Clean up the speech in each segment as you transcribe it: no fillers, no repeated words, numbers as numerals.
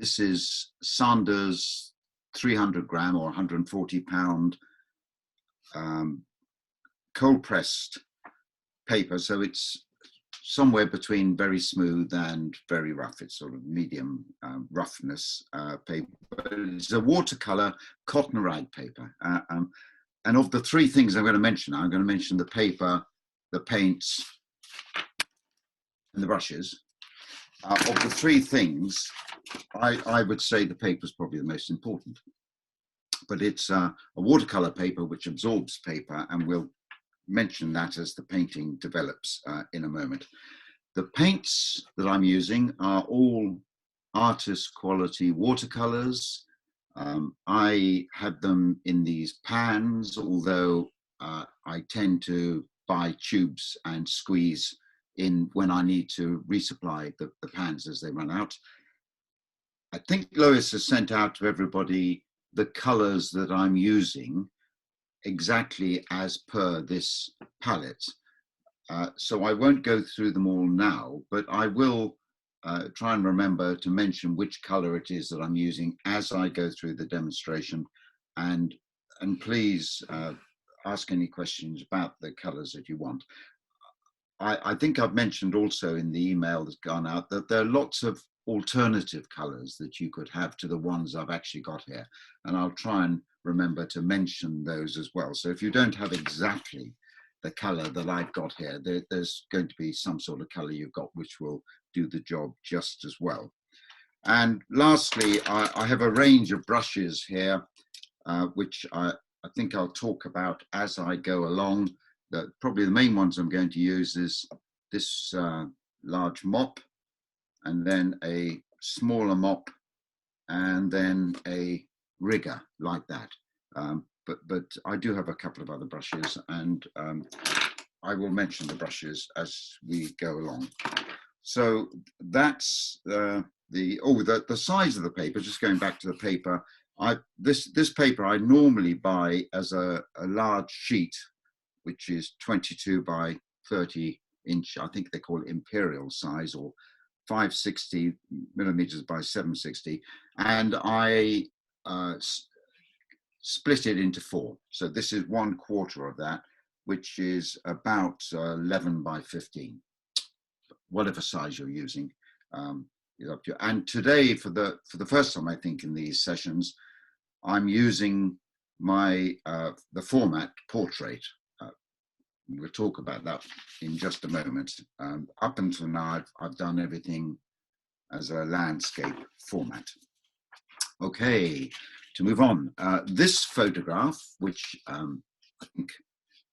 this is Sanders 300 gram or 140 pound cold pressed paper. So it's somewhere between very smooth and very rough. It's sort of medium roughness paper. It's a watercolor cotton rag paper. And of the three things I'm going to mention, I'm going to mention the paper, the paints, and the brushes. Of the three things, I would say the paper is probably the most important. But it's a watercolor paper which absorbs paper, and we'll mention that as the painting develops in a moment. The paints that I'm using are all artist quality watercolors. I have them in these pans, although I tend to buy tubes and squeeze in when I need to resupply the pans as they run out. I think Lois has sent out to everybody the colors that I'm using exactly as per this palette. So I won't go through them all now, but I will try and remember to mention which color it is that I'm using as I go through the demonstration. And please ask any questions about the colors that you want. I think I've mentioned also in the email that's gone out that there are lots of alternative colors that you could have to the ones I've actually got here. And I'll try and remember to mention those as well. So if you don't have exactly the color that I've got here, there's going to be some sort of color you've got which will do the job just as well. And lastly, I have a range of brushes here, which I think I'll talk about as I go along. Probably the main ones I'm going to use is this large mop, and then a smaller mop, and then a rigger like that. But I do have a couple of other brushes, and I will mention the brushes as we go along. So that's the size of the paper. Just going back to the paper, this paper I normally buy as a large sheet, which is 22 by 30 inch. I think they call it imperial size, or 560 millimeters by 760, and I split it into four. So this is 1/4 of that, which is about 11 by 15. Whatever size you're using is up to you. And today, for the first time, I think in these sessions, I'm using my the format portrait. We'll talk about that in just a moment. Up until now, I've done everything as a landscape format. Okay, to move on. This photograph, which I think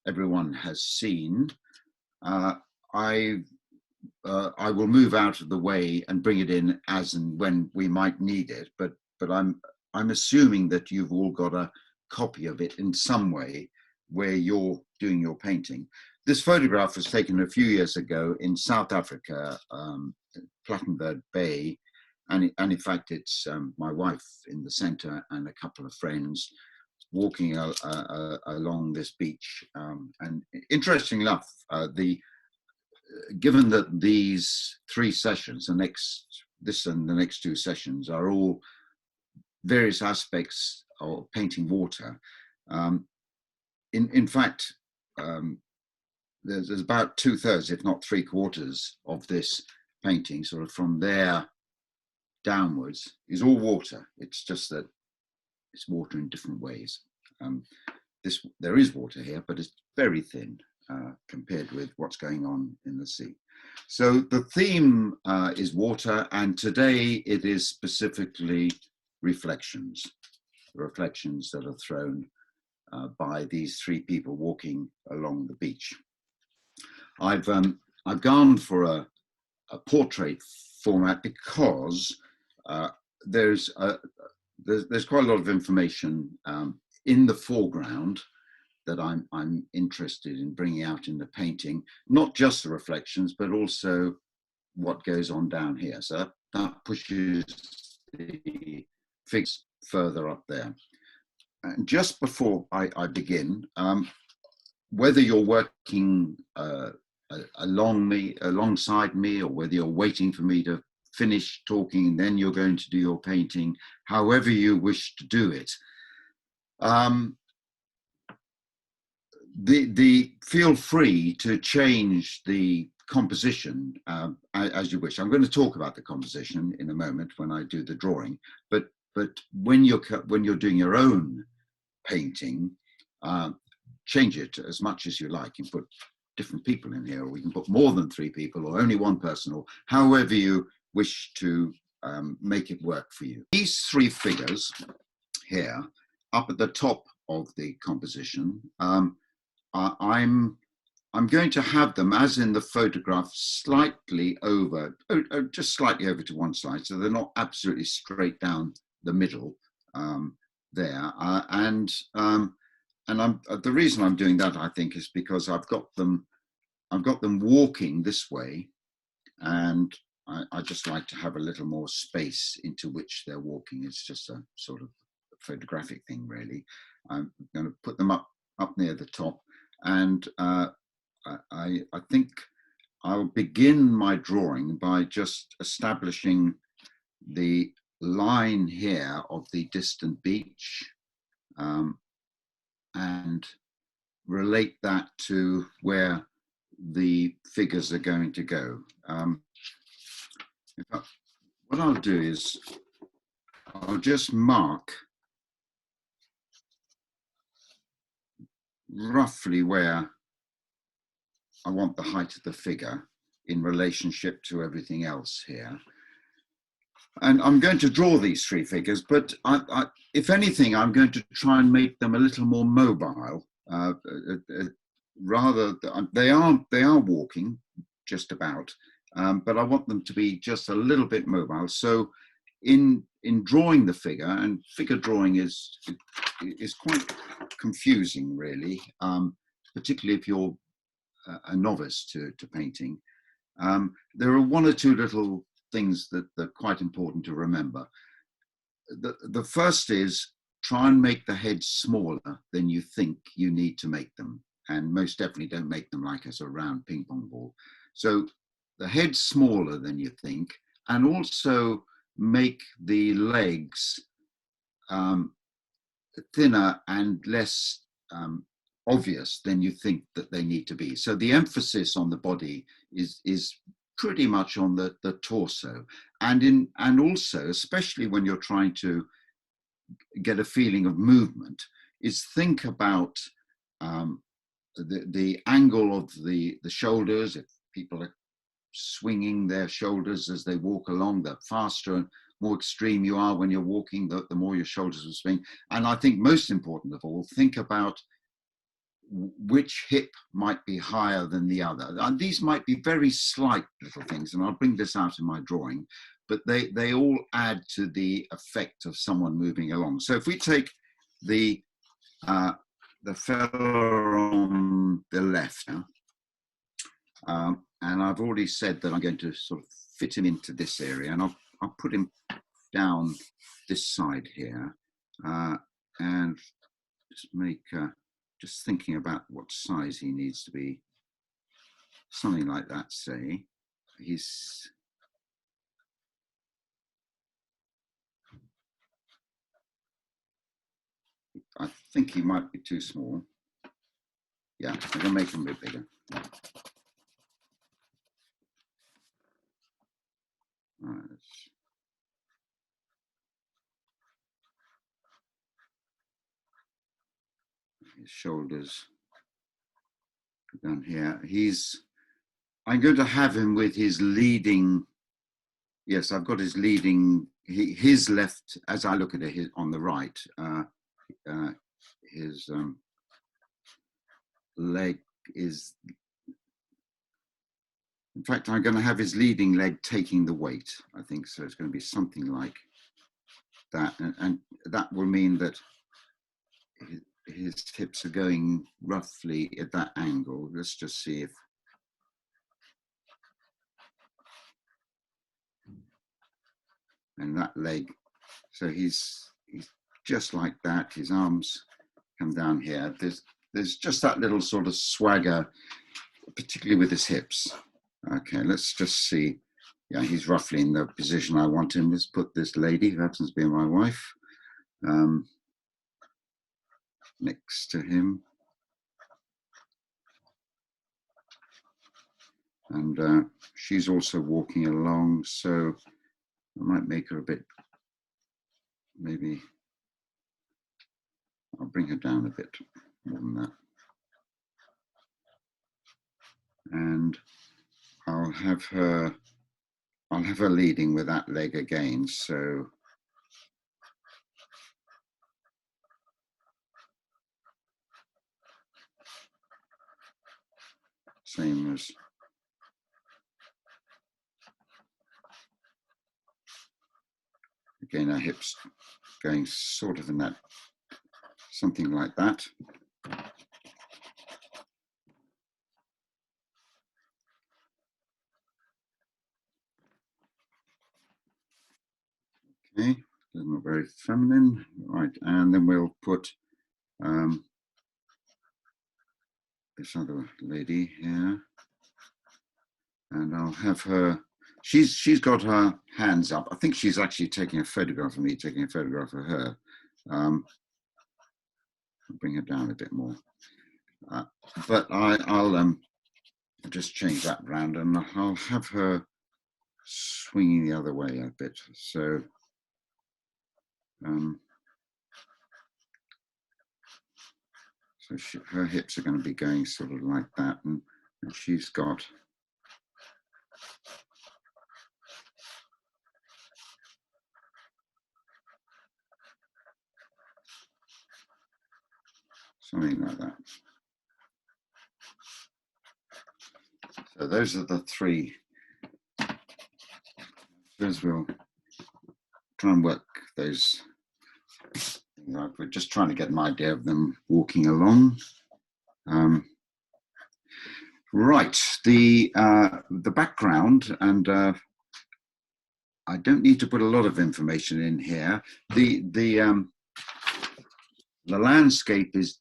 everyone has seen, I will move out of the way and bring it in as and when we might need it. But I'm assuming that you've all got a copy of it in some way where you're doing your painting. This photograph was taken a few years ago in South Africa, Plattenberg Bay, and in fact it's my wife in the center and a couple of friends walking along this beach. And interesting enough, given that these three sessions, this and the next two sessions, are all various aspects of painting water, in fact, there's about 2/3, if not 3/4 of this painting, sort of from there downwards, is all water. It's just that it's water in different ways. There is water here, but it's very thin compared with what's going on in the sea. So the theme is water, and today it is specifically reflections that are thrown by these three people walking along the beach. I've gone for a portrait format because there's quite a lot of information in the foreground that I'm interested in bringing out in the painting, not just the reflections, but also what goes on down here. So that pushes the figures further up there. And just before I begin, whether you're working alongside me, or whether you're waiting for me to finish talking, then you're going to do your painting, however you wish to do it. Feel free to change the composition as you wish. I'm going to talk about the composition in a moment when I do the drawing, but when you're doing your own painting, change it as much as you like. You can put different people in here, or we can put more than 3 people, or only one person, or however you wish to make it work for you. These 3 figures here, up at the top of the composition, I'm going to have them, as in the photograph, slightly over, just slightly over to one side, so they're not absolutely straight down the middle there. The reason I'm doing that, I think, is because I've got them walking this way, and I just like to have a little more space into which they're walking. It's just a sort of photographic thing, really. I'm going to put them up near the top, and I think I'll begin my drawing by just establishing the line here of the distant beach, and relate that to where the figures are going to go. What I'll do is I'll just mark roughly where I want the height of the figure in relationship to everything else here. And I'm going to draw these 3 figures, but if anything, I'm going to try and make them a little more mobile. Rather, they are walking just about, but I want them to be just a little bit mobile. So in drawing the figure, and figure drawing is quite confusing, really, particularly if you're a novice to painting. There are 1 or 2 little things that are quite important to remember. The first is, try and make the heads smaller than you think you need to make them, and most definitely don't make them like a sort of round ping pong ball. So the head's smaller than you think, and also make the legs thinner and less obvious than you think that they need to be. So the emphasis on the body is pretty much on the torso, and also, especially when you're trying to get a feeling of movement, is think about the angle of the shoulders. If people are swinging their shoulders as they walk along, the faster and more extreme you are when you're walking, the more your shoulders will swing. And I think most important of all, think about which hip might be higher than the other. And these might be very slight little things, and I'll bring this out in my drawing, but they all add to the effect of someone moving along. So if we take the fella on the left now, and I've already said that I'm going to sort of fit him into this area, and I'll put him down this side here, and just make, just thinking about what size he needs to be, something like that, say. I think he might be too small. Yeah, I'm gonna make him a bit bigger. Right. His shoulders down here. I'm going to have him with his leading. Yes, I've got his leading. His left, as I look at it, on the right. His leg is. In fact, I'm going to have his leading leg taking the weight, I think. So it's going to be something like that. And that will mean that his hips are going roughly at that angle. Let's just see if. And that leg, so he's just like that. His arms come down here. There's just that little sort of swagger, particularly with his hips. Okay, let's just see yeah, he's roughly in the position I want him. Let's put this lady, who happens to be my wife, next to him. And she's also walking along, so I might make her a bit, maybe I'll bring her down a bit more than that. And I'll have her leading with that leg again, so same as again, our hips going sort of in that, something like that. Okay, doesn't look very feminine, right? And then we'll put this other lady here, and I'll have her. She's got her hands up. I think she's actually taking a photograph of me, taking a photograph of her. I'll bring her down a bit more, but I'll just change that round, and I'll have her swinging the other way a bit. So. So her hips are going to be going sort of like that, and she's got something like that. So those are the three. Those we'll try and work those things out. We're just trying to get an idea of them walking along. Right, the background, and I don't need to put a lot of information in here. The landscape is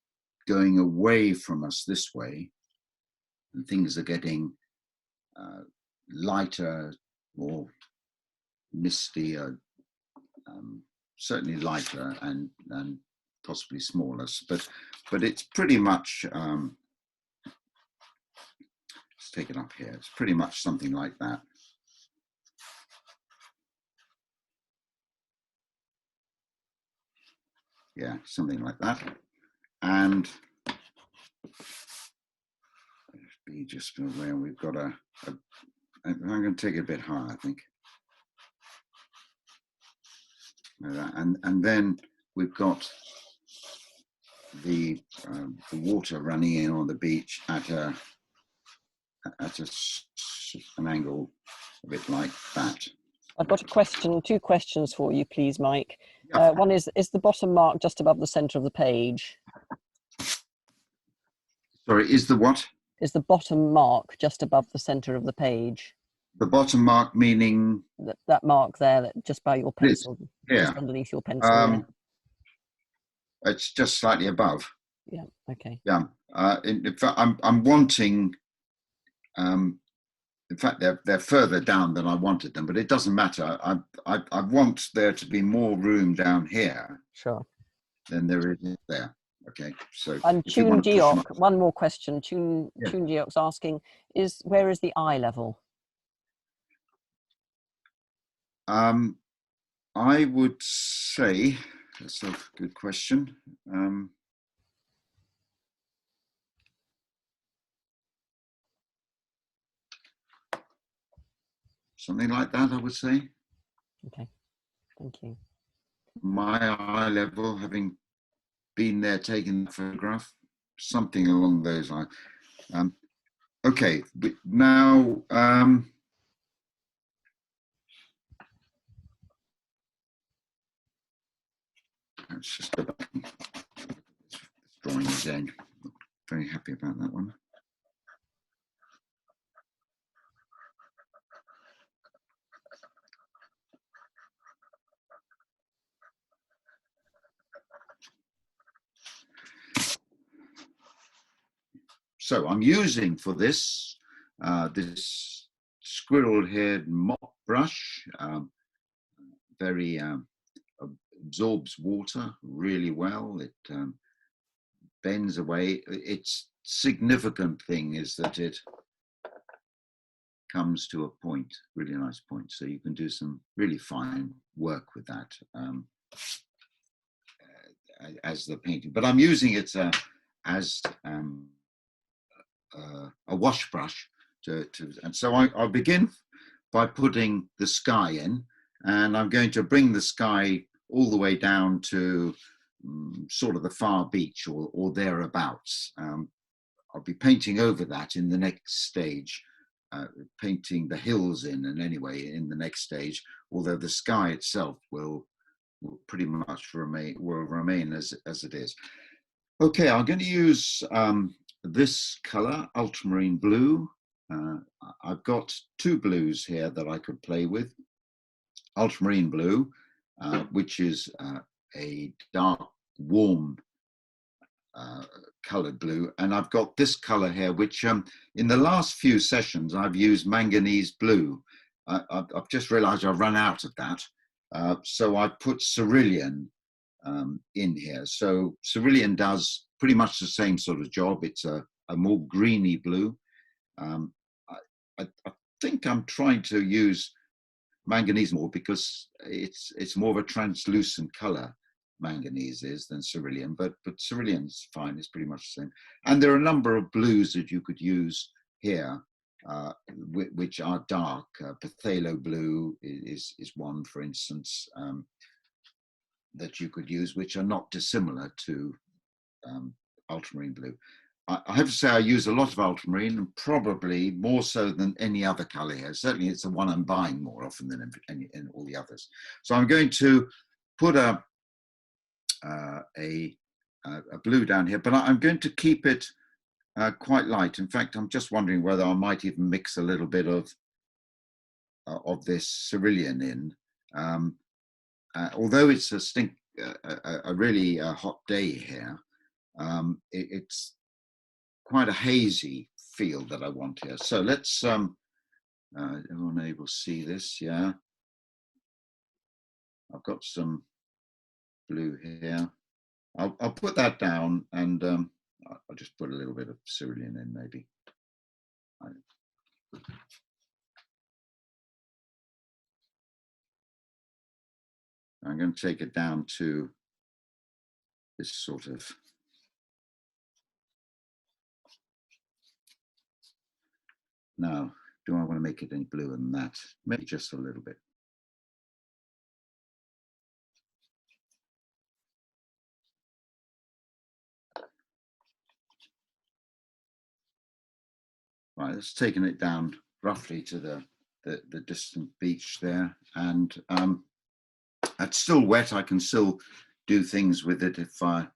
going away from us this way, and things are getting lighter, more misty, certainly lighter and possibly smaller, but it's pretty much, let's take it up here, it's pretty much something like that. Yeah, something like that. And be just where we've got I'm going to take it a bit higher, I think. And then we've got the water running in on the beach at an angle a bit like that. I've got a question, two questions for you, please, Mike. Yeah. One is the bottom mark just above the centre of the page? Sorry, is the what? Is the bottom mark just above the centre of the page? The bottom mark meaning? That mark there, that just by your pencil, just underneath your pencil. It's just slightly above. Yeah, okay. Yeah, in fact, I'm wanting, in fact, they're further down than I wanted them, but it doesn't matter. I want there to be more room down here. Sure. Than there is there. Okay, so. And Tune Geok, one more question. Tune Geok's asking, where is the eye level? I would say that's a good question. Something like that, I would say. Okay, thank you. My eye level, having been there taking the photograph, something along those lines. Okay, but now let's just go back and this drawing again. Not very happy about that one. So I'm using for this this squirrel-haired mop brush, very absorbs water really well. It bends away. Its significant thing is that it comes to a point, really nice point. So you can do some really fine work with that as the painting. But I'm using it as a wash brush and so I'll begin by putting the sky in, and I'm going to bring the sky all the way down to sort of the far beach or thereabouts. I'll be painting over that in the next stage, painting the hills in, and anyway in the next stage, although the sky itself will pretty much remain as it is. Okay, I'm going to use this color, ultramarine blue. I've got two blues here that I could play with. Ultramarine blue, which is a dark, warm colored blue. And I've got this color here, which in the last few sessions, I've used manganese blue. I've just realized I've run out of that. So I put cerulean in here. So cerulean does pretty much the same sort of job. It's a more greeny blue. I think I'm trying to use manganese more because it's more of a translucent color, manganese is, than cerulean, but cerulean's fine. It's pretty much the same. And there are a number of blues that you could use here, which are dark. Phthalo blue is one, for instance, that you could use, which are not dissimilar to ultramarine blue. I have to say I use a lot of ultramarine, and probably more so than any other color here. Certainly it's the one I'm buying more often than in all the others. So I'm going to put a blue down here, but I'm going to keep it quite light. In fact, I'm just wondering whether I might even mix a little bit of this cerulean in. Although it's a really hot day here, it's quite a hazy feel that I want here. So let's, everyone able to see this? Yeah. I've got some blue here. I'll put that down, and I'll just put a little bit of cerulean in maybe. I'm going to take it down to this sort of now. Do I want to make it any bluer than that? Maybe just a little bit. Right, it's taken it down roughly to the distant beach there, and it's still wet. I can still do things with it if I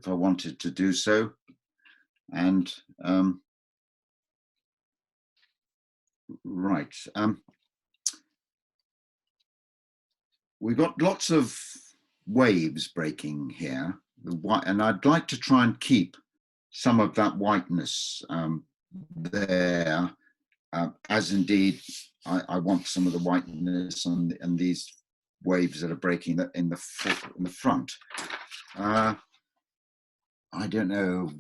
wanted to do so, and right. We've got lots of waves breaking here, and I'd like to try and keep some of that whiteness there, as indeed I want some of the whiteness on these waves that are breaking in the front. I don't know.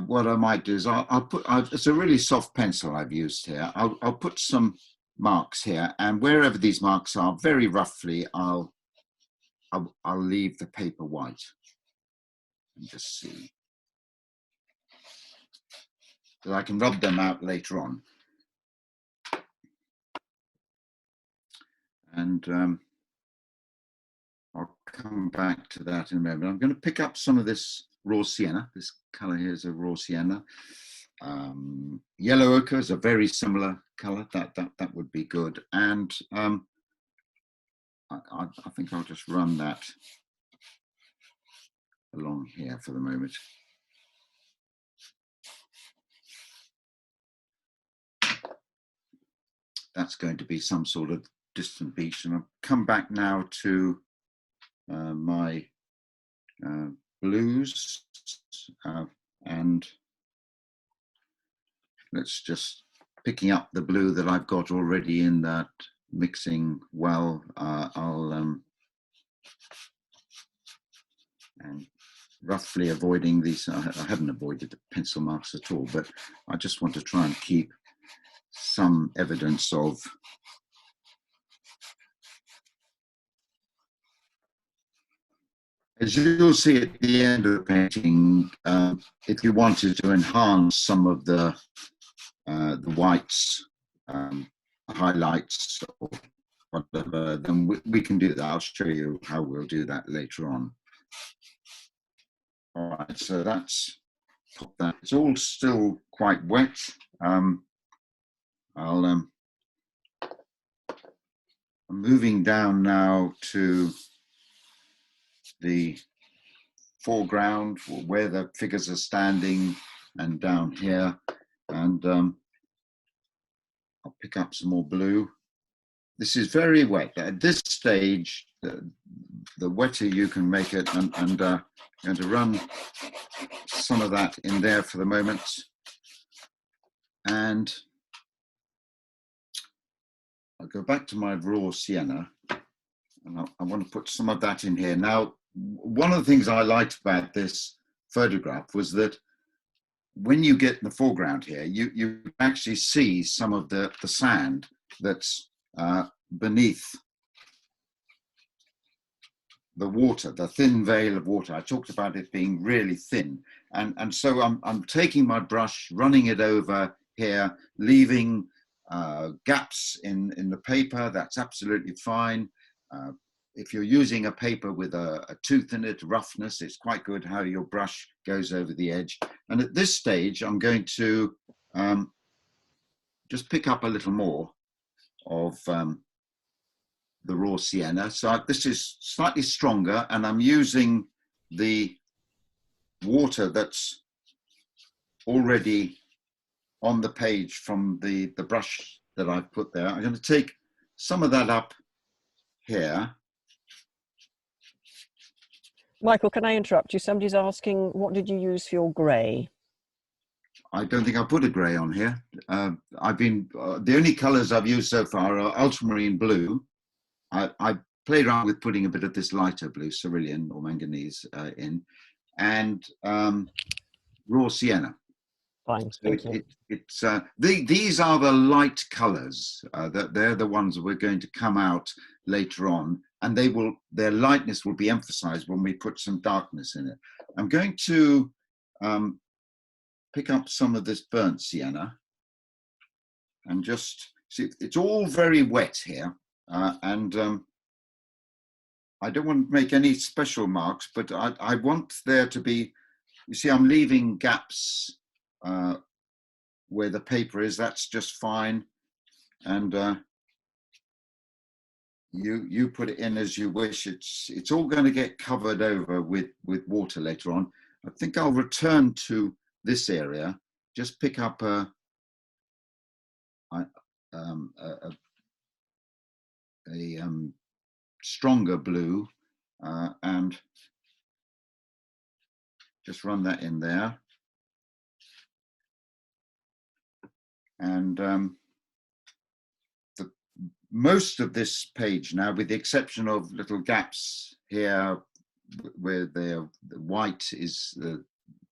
What I might do is I'll put. It's a really soft pencil I've used here. I'll put some marks here, and wherever these marks are, very roughly, I'll leave the paper white and just see, because I can rub them out later on. And I'll come back to that in a moment. I'm going to pick up some of this raw sienna. This color here is a raw sienna. Yellow ochre is a very similar color. That would be good. And I think I'll just run that along here for the moment. That's going to be some sort of distant beach. And I'll come back now to my blues, and let's just picking up the blue that I've got already in that, mixing well. And roughly avoiding these. I haven't avoided the pencil marks at all, but I just want to try and keep some evidence of as you'll see at the end of the painting, if you wanted to enhance some of the whites, highlights, or whatever, then we can do that. I'll show you how we'll do that later on. All right, so that's that. It's all still quite wet. I'm moving down now to the foreground where the figures are standing, and down here, and I'll pick up some more blue. This is very wet. At this stage, the wetter you can make it, and I'm going to run some of that in there for the moment. And I'll go back to my raw sienna, and I want to put some of that in here. Now, one of the things I liked about this photograph was that when you get in the foreground here, you actually see some of the sand that's beneath the water, the thin veil of water. I talked about it being really thin. And so I'm taking my brush, running it over here, leaving gaps in the paper. That's absolutely fine. If you're using a paper with a tooth in it, roughness, it's quite good how your brush goes over the edge. And at this stage, I'm going to just pick up a little more of the raw sienna. So this is slightly stronger, and I'm using the water that's already on the page from the brush that I've put there. I'm going to take some of that up here. Michael, can I interrupt you? Somebody's asking, what did you use for your grey? I don't think I put a grey on here. The only colours I've used so far are ultramarine blue. I played around with putting a bit of this lighter blue, cerulean or manganese in, and raw sienna. Fine, thank you. These are the light colours. They're the ones that we're going to come out later on, and their lightness will be emphasised when we put some darkness in it. I'm going to pick up some of this burnt sienna and just see. It's all very wet here, and I don't want to make any special marks, but I want there to be. You see, I'm leaving gaps where the paper is. That's just fine, and you put it in as you wish. It's all going to get covered over with water later on. I think I'll return to this area, just pick up a stronger blue, and just run that in there. And most of this page now, with the exception of little gaps here where the white is the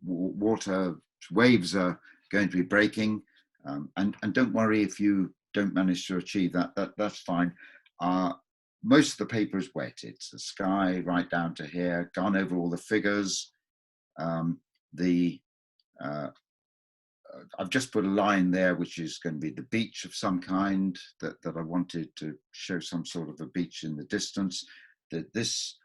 water waves are going to be breaking, and don't worry if you don't manage to achieve that, that's fine. Most of the paper is wet. It's the sky right down to here, gone over all the figures. I've just put a line there, which is going to be the beach of some kind that I wanted to show some sort of a beach in the distance. This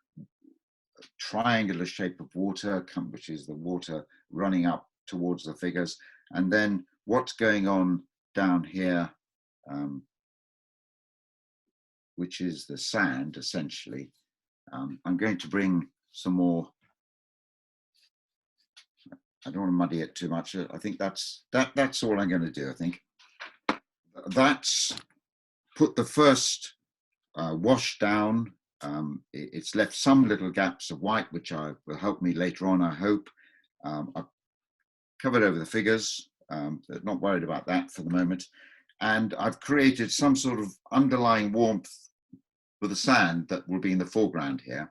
triangular shape of water, which is the water running up towards the figures. And then what's going on down here, which is the sand, essentially. I'm going to bring some more. I don't want to muddy it too much. I think that's all I'm going to do. I think that's put the first wash down. It's left some little gaps of white, which will help me later on, I hope. I've covered over the figures. Not worried about that for the moment. And I've created some sort of underlying warmth for the sand that will be in the foreground here,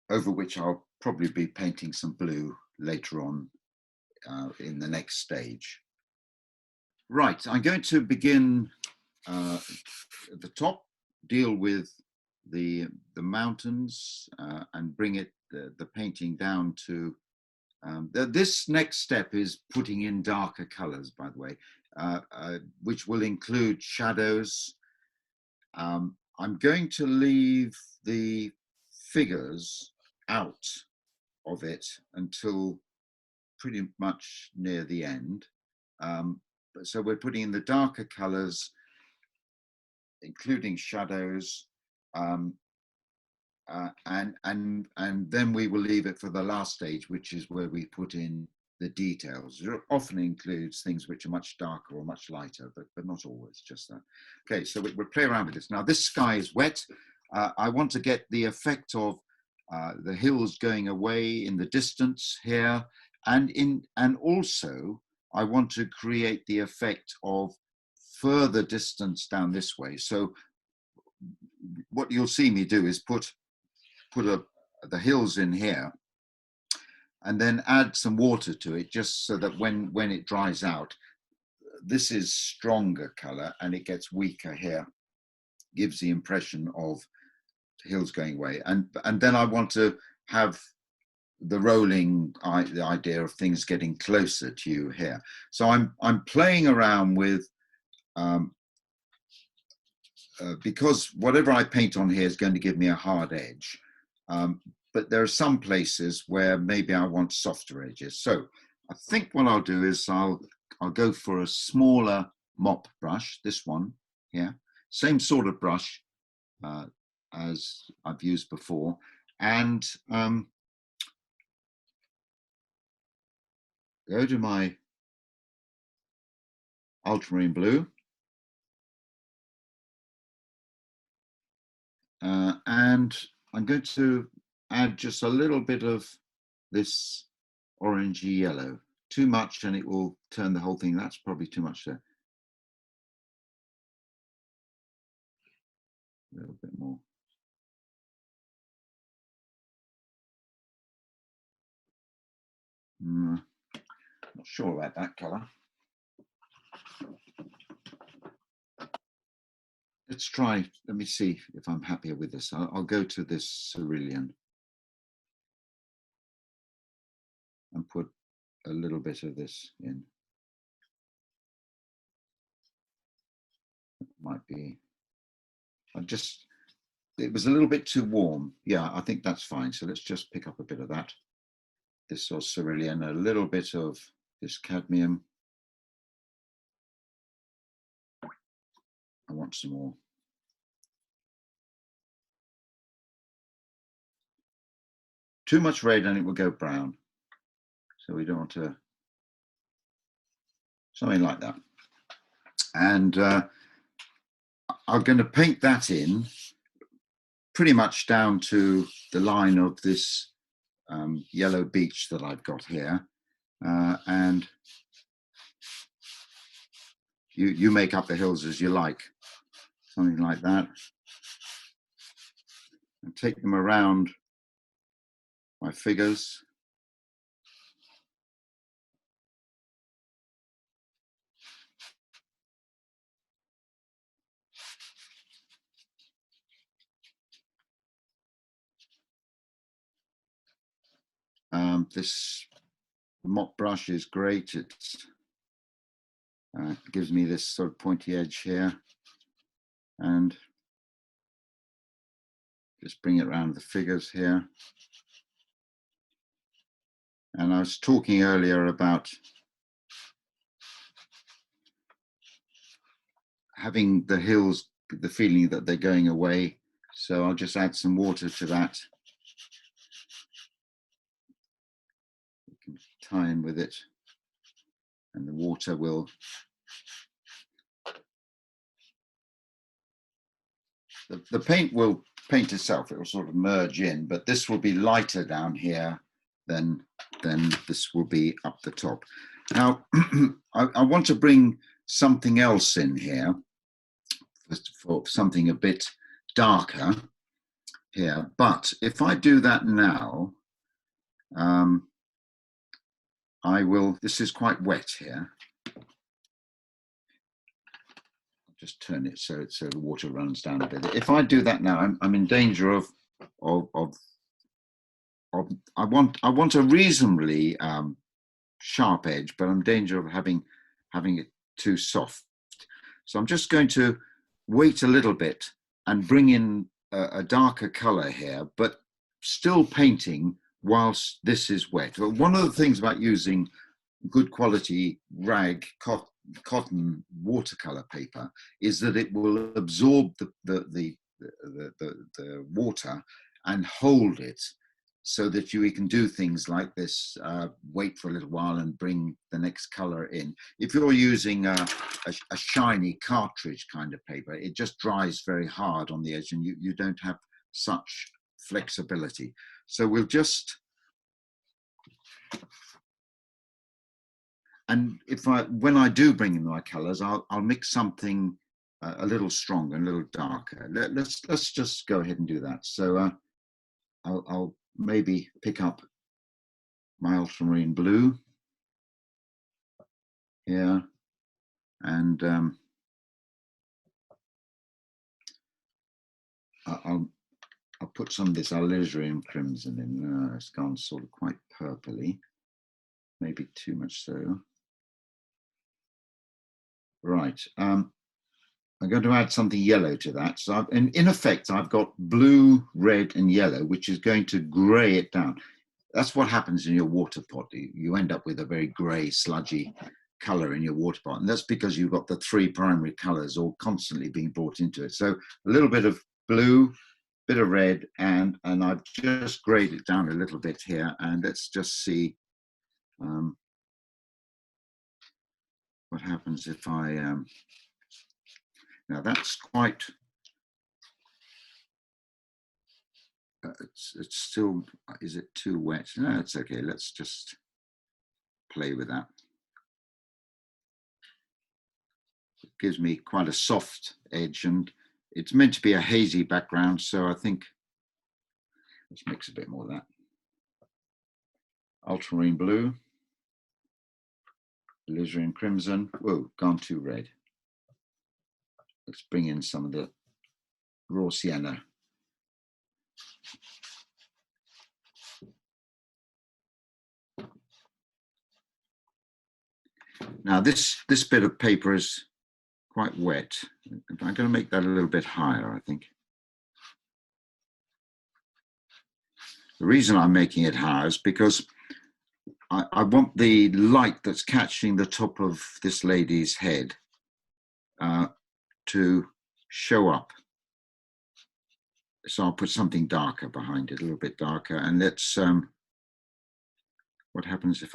over which I'll probably be painting some blue later on in the next stage. Right, I'm going to begin at the top, deal with the mountains and bring it the painting down to this next step is putting in darker colors, by the way, which will include shadows. I'm going to leave the figures out of it until pretty much near the end. So we're putting in the darker colors, including shadows, and then we will leave it for the last stage, which is where we put in the details. It often includes things which are much darker or much lighter, but not always, just that. Okay, so we'll play around with this. Now this sky is wet. I want to get the effect of the hills going away in the distance here, and also I want to create the effect of further distance down this way. So what you'll see me do is put the hills in here and then add some water to it, just so that when it dries out, this is stronger color and it gets weaker here, gives the impression of hills going away. And then I want to have the rolling, the idea of things getting closer to you here. So I'm playing around with, because whatever I paint on here is going to give me a hard edge. But there are some places where maybe I want softer edges. So I think what I'll do is I'll go for a smaller mop brush, this one here, same sort of brush as I've used before, and go to my ultramarine blue, and I'm going to add just a little bit of this orangey yellow. Too much and it will turn the whole thing. That's probably too much there. A little bit more. Not sure about that color. Let's try, let me see if I'm happier with this. I'll go to this cerulean and put a little bit of this in. It might be, it was a little bit too warm. Yeah, I think that's fine. So let's just pick up a bit of that. This sort of cerulean, a little bit of this cadmium. I want some more. Too much red and it will go brown. So we don't want to, something like that. And I'm going to paint that in pretty much down to the line of this yellow beach that I've got here. And you make up the hills as you like, something like that. And take them around my figures. This mop brush is great. It gives me this sort of pointy edge here, and just bring it around the figures here. And I was talking earlier about having the hills, the feeling that they're going away. So I'll just add some water to that. You can tie in with it, and the water will the paint will paint itself. It will sort of merge in, but this will be lighter down here than this will be up the top. Now, I want to bring something else in here, for something a bit darker here. But if I do that now, I will, this is quite wet here. I'll just turn it so the water runs down a bit. If I do that now, I'm in danger of I want a reasonably sharp edge, but I'm in danger of having it too soft. So I'm just going to wait a little bit and bring in a darker color here, but still painting whilst this is wet. Well, one of the things about using good quality rag cotton watercolor paper is that it will absorb the water and hold it, so that you can do things like this, wait for a little while and bring the next color in. If you're using a shiny cartridge kind of paper, it just dries very hard on the edge and you don't have such flexibility. So we'll just, and when I do bring in my colors, I'll mix something a little stronger, a little darker. Let's just go ahead and do that. So I'll maybe pick up my ultramarine blue here, and I'll put some of this alizarin crimson in. It's gone sort of quite purpley, maybe too much so. Right, I'm going to add something yellow to that. So in effect, I've got blue, red, and yellow, which is going to grey it down. That's what happens in your water pot. You end up with a very grey, sludgy colour in your water pot. And that's because you've got the three primary colours all constantly being brought into it. So a little bit of blue, bit of red, and I've just greyed it down a little bit here. And let's just see what happens if I... now that's quite... it's still, is it too wet? No, it's okay. Let's just play with that. It gives me quite a soft edge, and it's meant to be a hazy background. So I think let's mix a bit more of that. Ultramarine blue, alizarin crimson. Whoa, gone too red. Let's bring in some of the raw sienna. Now this bit of paper is quite wet. I'm going to make that a little bit higher, I think. The reason I'm making it higher is because I want the light that's catching the top of this lady's head to show up. So I'll put something darker behind it, a little bit darker. And let's, what happens if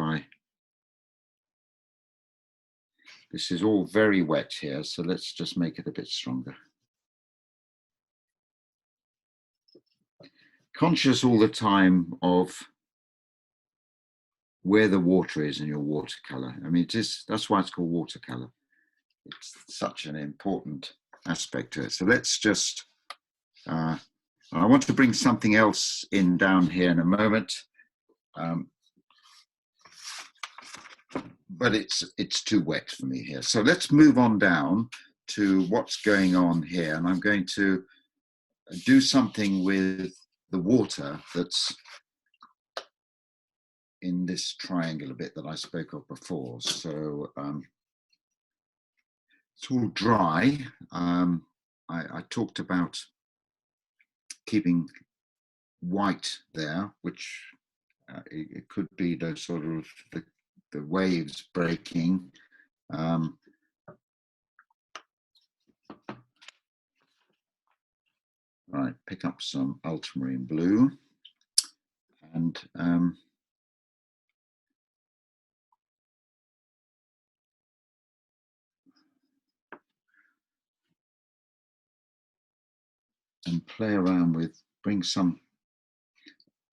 this is all very wet here, so let's just make it a bit stronger. Conscious all the time of where the water is in your watercolor. I mean, that's why it's called watercolor. It's such an important aspect to it. So let's just, I want to bring something else in down here in a moment. But it's too wet for me here. So let's move on down to what's going on here. And I'm going to do something with the water that's in this triangle a bit that I spoke of before. So it's all dry. I talked about keeping white there, which it could be those sort of the waves breaking. Right, pick up some ultramarine blue and play around with, bring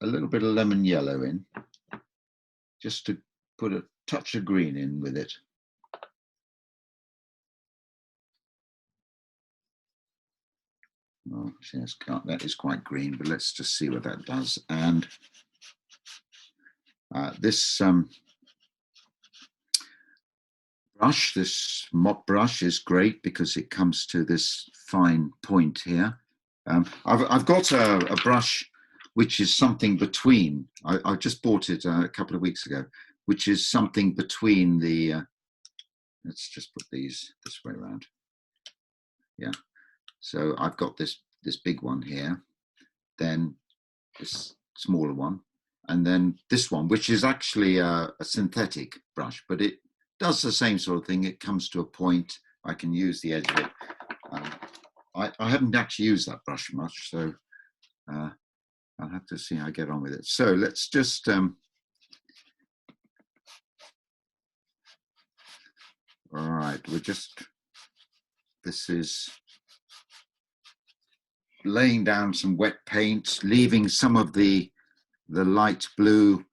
a little bit of lemon yellow in, just to put touch of green in with it. Oh, yes, that is quite green, but let's just see what that does. And this brush, this mop brush, is great because it comes to this fine point here. I've got a brush which is something between, I just bought it a couple of weeks ago, which is something between the, let's just put these this way around. Yeah. So I've got this big one here, then this smaller one, and then this one, which is actually a synthetic brush, but it does the same sort of thing. It comes to a point, I can use the edge of it. I haven't actually used that brush much, so I'll have to see how I get on with it. So let's just all right, this is laying down some wet paint, leaving some of the light blue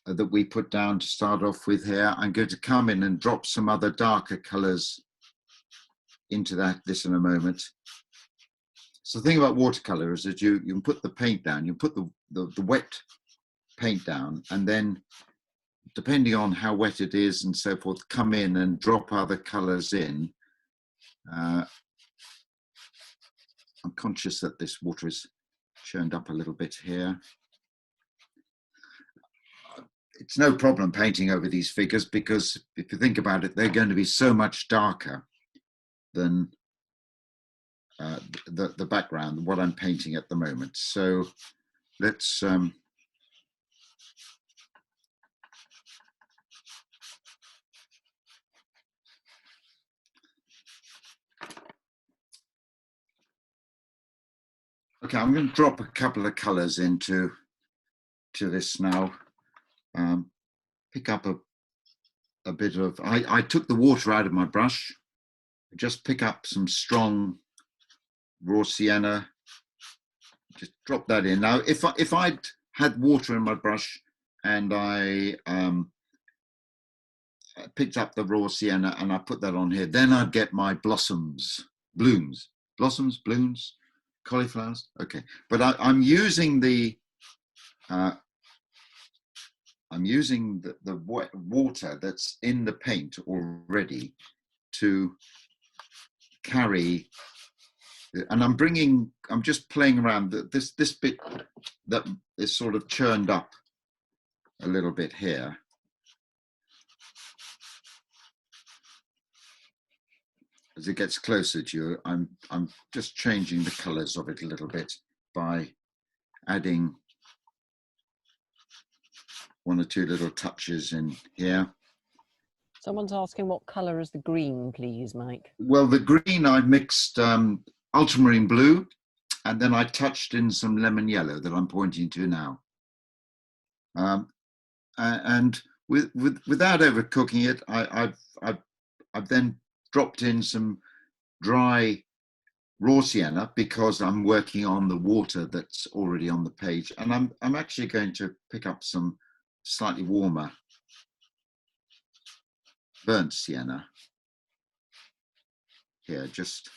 that we put down to start off with here. I'm going to come in and drop some other darker colors into this in a moment. So the thing about watercolor is that you can put the paint down, you put the wet paint down, and then depending on how wet it is and so forth, come in and drop other colors in. I'm conscious that this water is churned up a little bit here. It's no problem painting over these figures because if you think about it, they're going to be so much darker than the background, what I'm painting at the moment. So let's okay, I'm going to drop a couple of colors into this now. Pick up a bit of, I took the water out of my brush, just pick up some strong raw sienna, just drop that in. Now, if I'd had water in my brush and I picked up the raw sienna and I put that on here, then I'd get my blossoms, blooms, cauliflowers. Okay, but I'm using the wet water that's in the paint already to carry, and I'm just playing around this bit that is sort of churned up a little bit here. As it gets closer to you, I'm just changing the colors of it a little bit by adding one or two little touches in here. Someone's asking what colour is the green, please, Mike? Well, the green I mixed ultramarine blue, and then I touched in some lemon yellow that I'm pointing to now. And without overcooking it, I've then dropped in some dry raw sienna because I'm working on the water that's already on the page, and I'm actually going to pick up some slightly warmer burnt sienna here, just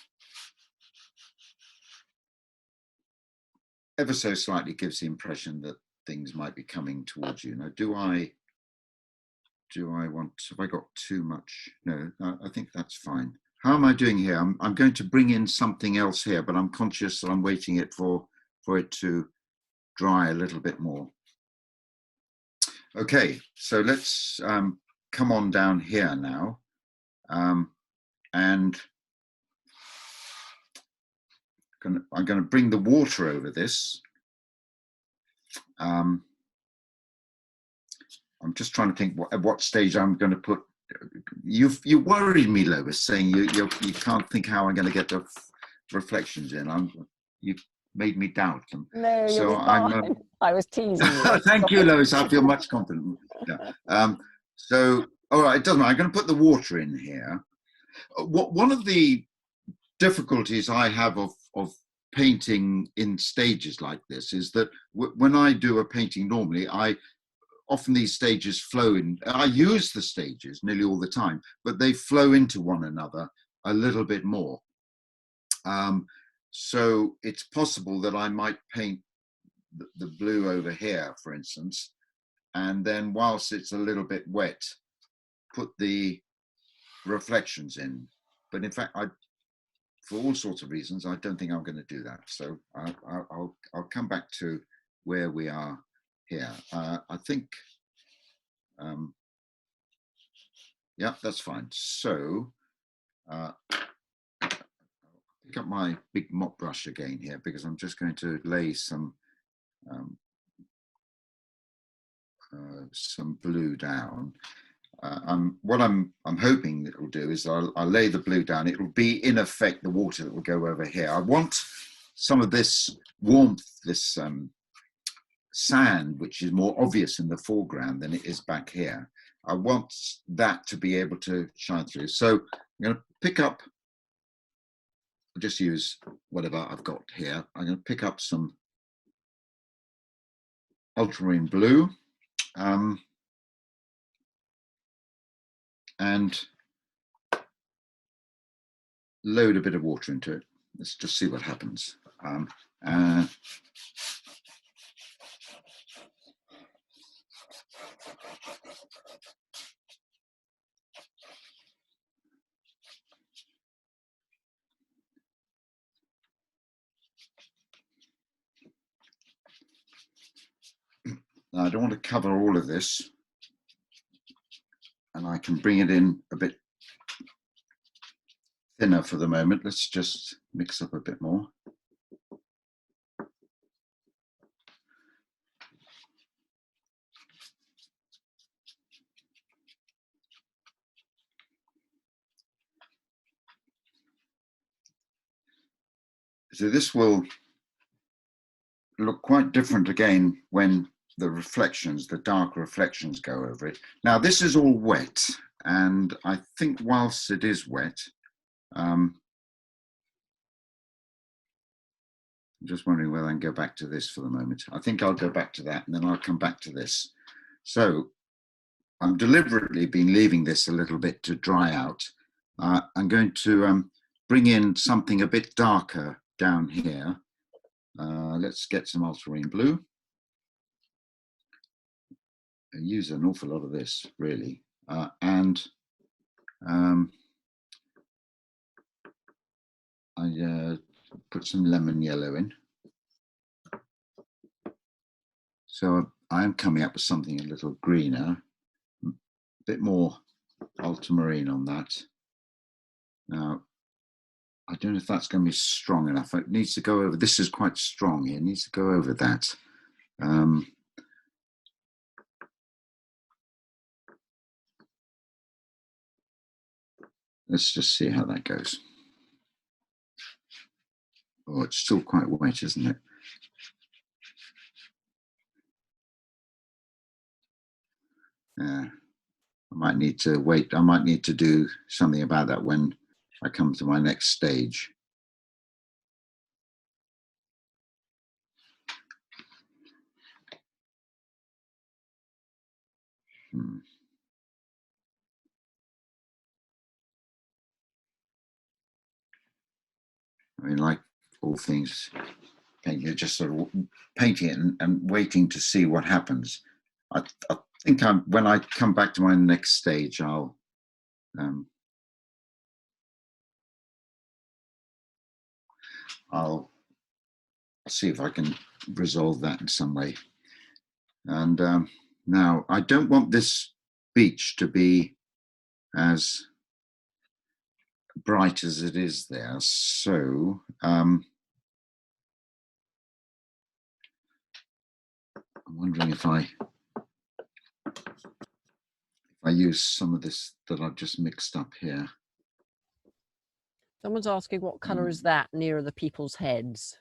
ever so slightly gives the impression that things might be coming towards you. Now, do I want, have I got too much? No, I think that's fine. How am I doing here? I'm going to bring in something else here, but I'm conscious that I'm waiting for it to dry a little bit more. Okay, so let's come on down here now. And I'm going to bring the water over this. I'm just trying to think at what stage I'm going to put. You worried me, Lois, saying you can't think how I'm going to get the reflections in. You made me doubt them. No, so I was teasing you. Thank you, Lois. I feel much confident. Yeah. So, all right, it doesn't matter. I'm going to put the water in here. One of the difficulties I have of painting in stages like this is that when I do a painting normally, often these stages flow in. I use the stages nearly all the time, but they flow into one another a little bit more. So it's possible that I might paint the blue over here, for instance, and then whilst it's a little bit wet, put the reflections in. But in fact, for all sorts of reasons, I don't think I'm going to do that. So I'll come back to where we are here. I think, yeah, that's fine. So pick up my big mop brush again here, because I'm just going to lay some blue down. What I'm hoping it will do is I'll lay the blue down. It will be in effect the water that will go over here. I want some of this warmth, this sand, which is more obvious in the foreground than it is back here. I want that to be able to shine through. So I'm going to pick up, I'll just use whatever I've got here. I'm going to pick up some ultramarine blue. And load a bit of water into it. Let's just see what happens. Now, I don't want to cover all of this, and I can bring it in a bit thinner for the moment. Let's just mix up a bit more. So this will look quite different again when the reflections, the dark reflections go over it. Now this is all wet, and I think whilst it is wet, I'm just wondering whether I can go back to this for the moment. I think I'll go back to that and then I'll come back to this. So I'm deliberately been leaving this a little bit to dry out. I'm going to bring in something a bit darker down here. Let's get some ultramarine blue. I use an awful lot of this, really. And I put some lemon yellow in. So I'm coming up with something a little greener, a bit more ultramarine on that. Now, I don't know if that's going to be strong enough. It needs to go over, this is quite strong here, it needs to go over that. Let's just see how that goes. Oh, it's still quite wet, isn't it? Yeah, I might need to wait. I might need to do something about that when I come to my next stage. I mean, like all things, you're just sort of painting it and waiting to see what happens. I think when I come back to my next stage, I'll see if I can resolve that in some way. And now, I don't want this beach to be as bright as it is there, so I'm wondering if I use some of this that I've just mixed up here. Someone's asking what colour is that near the people's heads?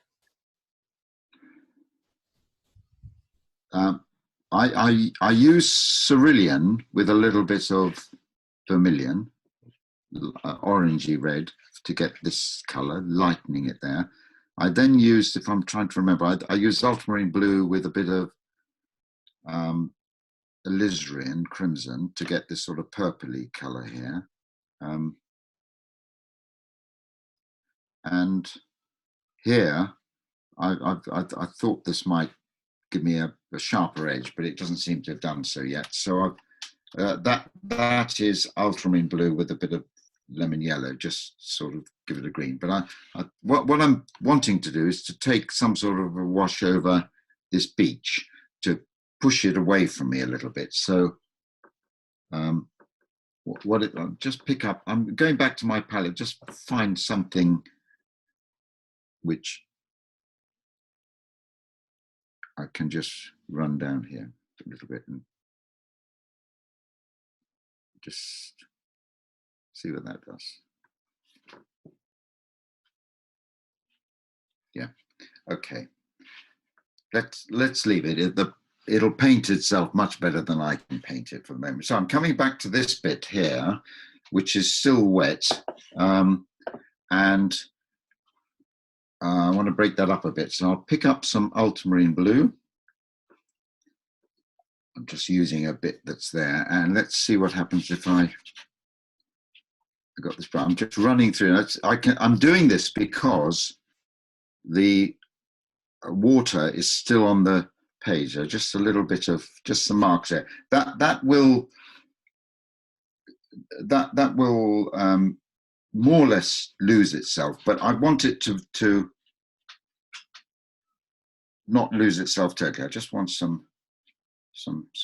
I use cerulean with a little bit of vermilion, orangey red, to get this colour, lightening it there. I then used, if I'm trying to remember, I used ultramarine blue with a bit of alizarin crimson to get this sort of purpley color here. And here, I thought this might give me a sharper edge, but it doesn't seem to have done so yet. So that is ultramarine blue with a bit of lemon yellow, just sort of give it a green. But what I'm wanting to do is to take some sort of a wash over this beach to push it away from me a little bit. So just pick up, I'm going back to my palette, just find something which I can just run down here a little bit and just see what that does. Yeah, okay. Let's leave it. It'll paint itself much better than I can paint it for the moment. So I'm coming back to this bit here, which is still wet. And I want to break that up a bit. So I'll pick up some ultramarine blue. I'm just using a bit that's there. And let's see what happens if I got this. I'm just running through it. I'm doing this because the water is still on the page. Just a little bit of, just some marks there. That will more or less lose itself, but I want it to not lose itself totally. I just want some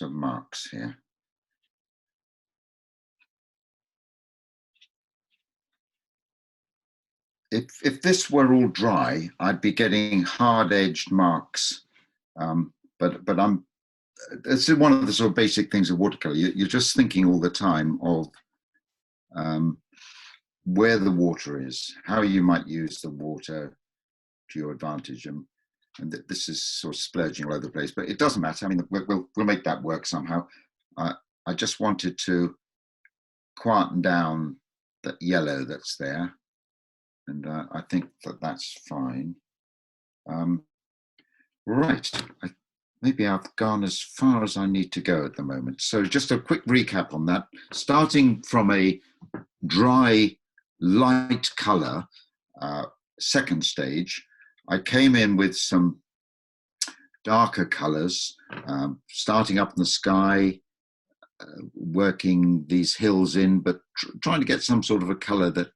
marks here. If this were all dry, I'd be getting hard-edged marks. But it's one of the sort of basic things of watercolor. You're just thinking all the time of where the water is, how you might use the water to your advantage, and this is sort of splurging all over the place, but it doesn't matter. I mean, we'll make that work somehow. I just wanted to quieten down that yellow that's there, and I think that's fine. Right, maybe I've gone as far as I need to go at the moment. So just a quick recap on that. Starting from a dry, light color, second stage, I came in with some darker colors, starting up in the sky, working these hills in, but trying to get some sort of a color that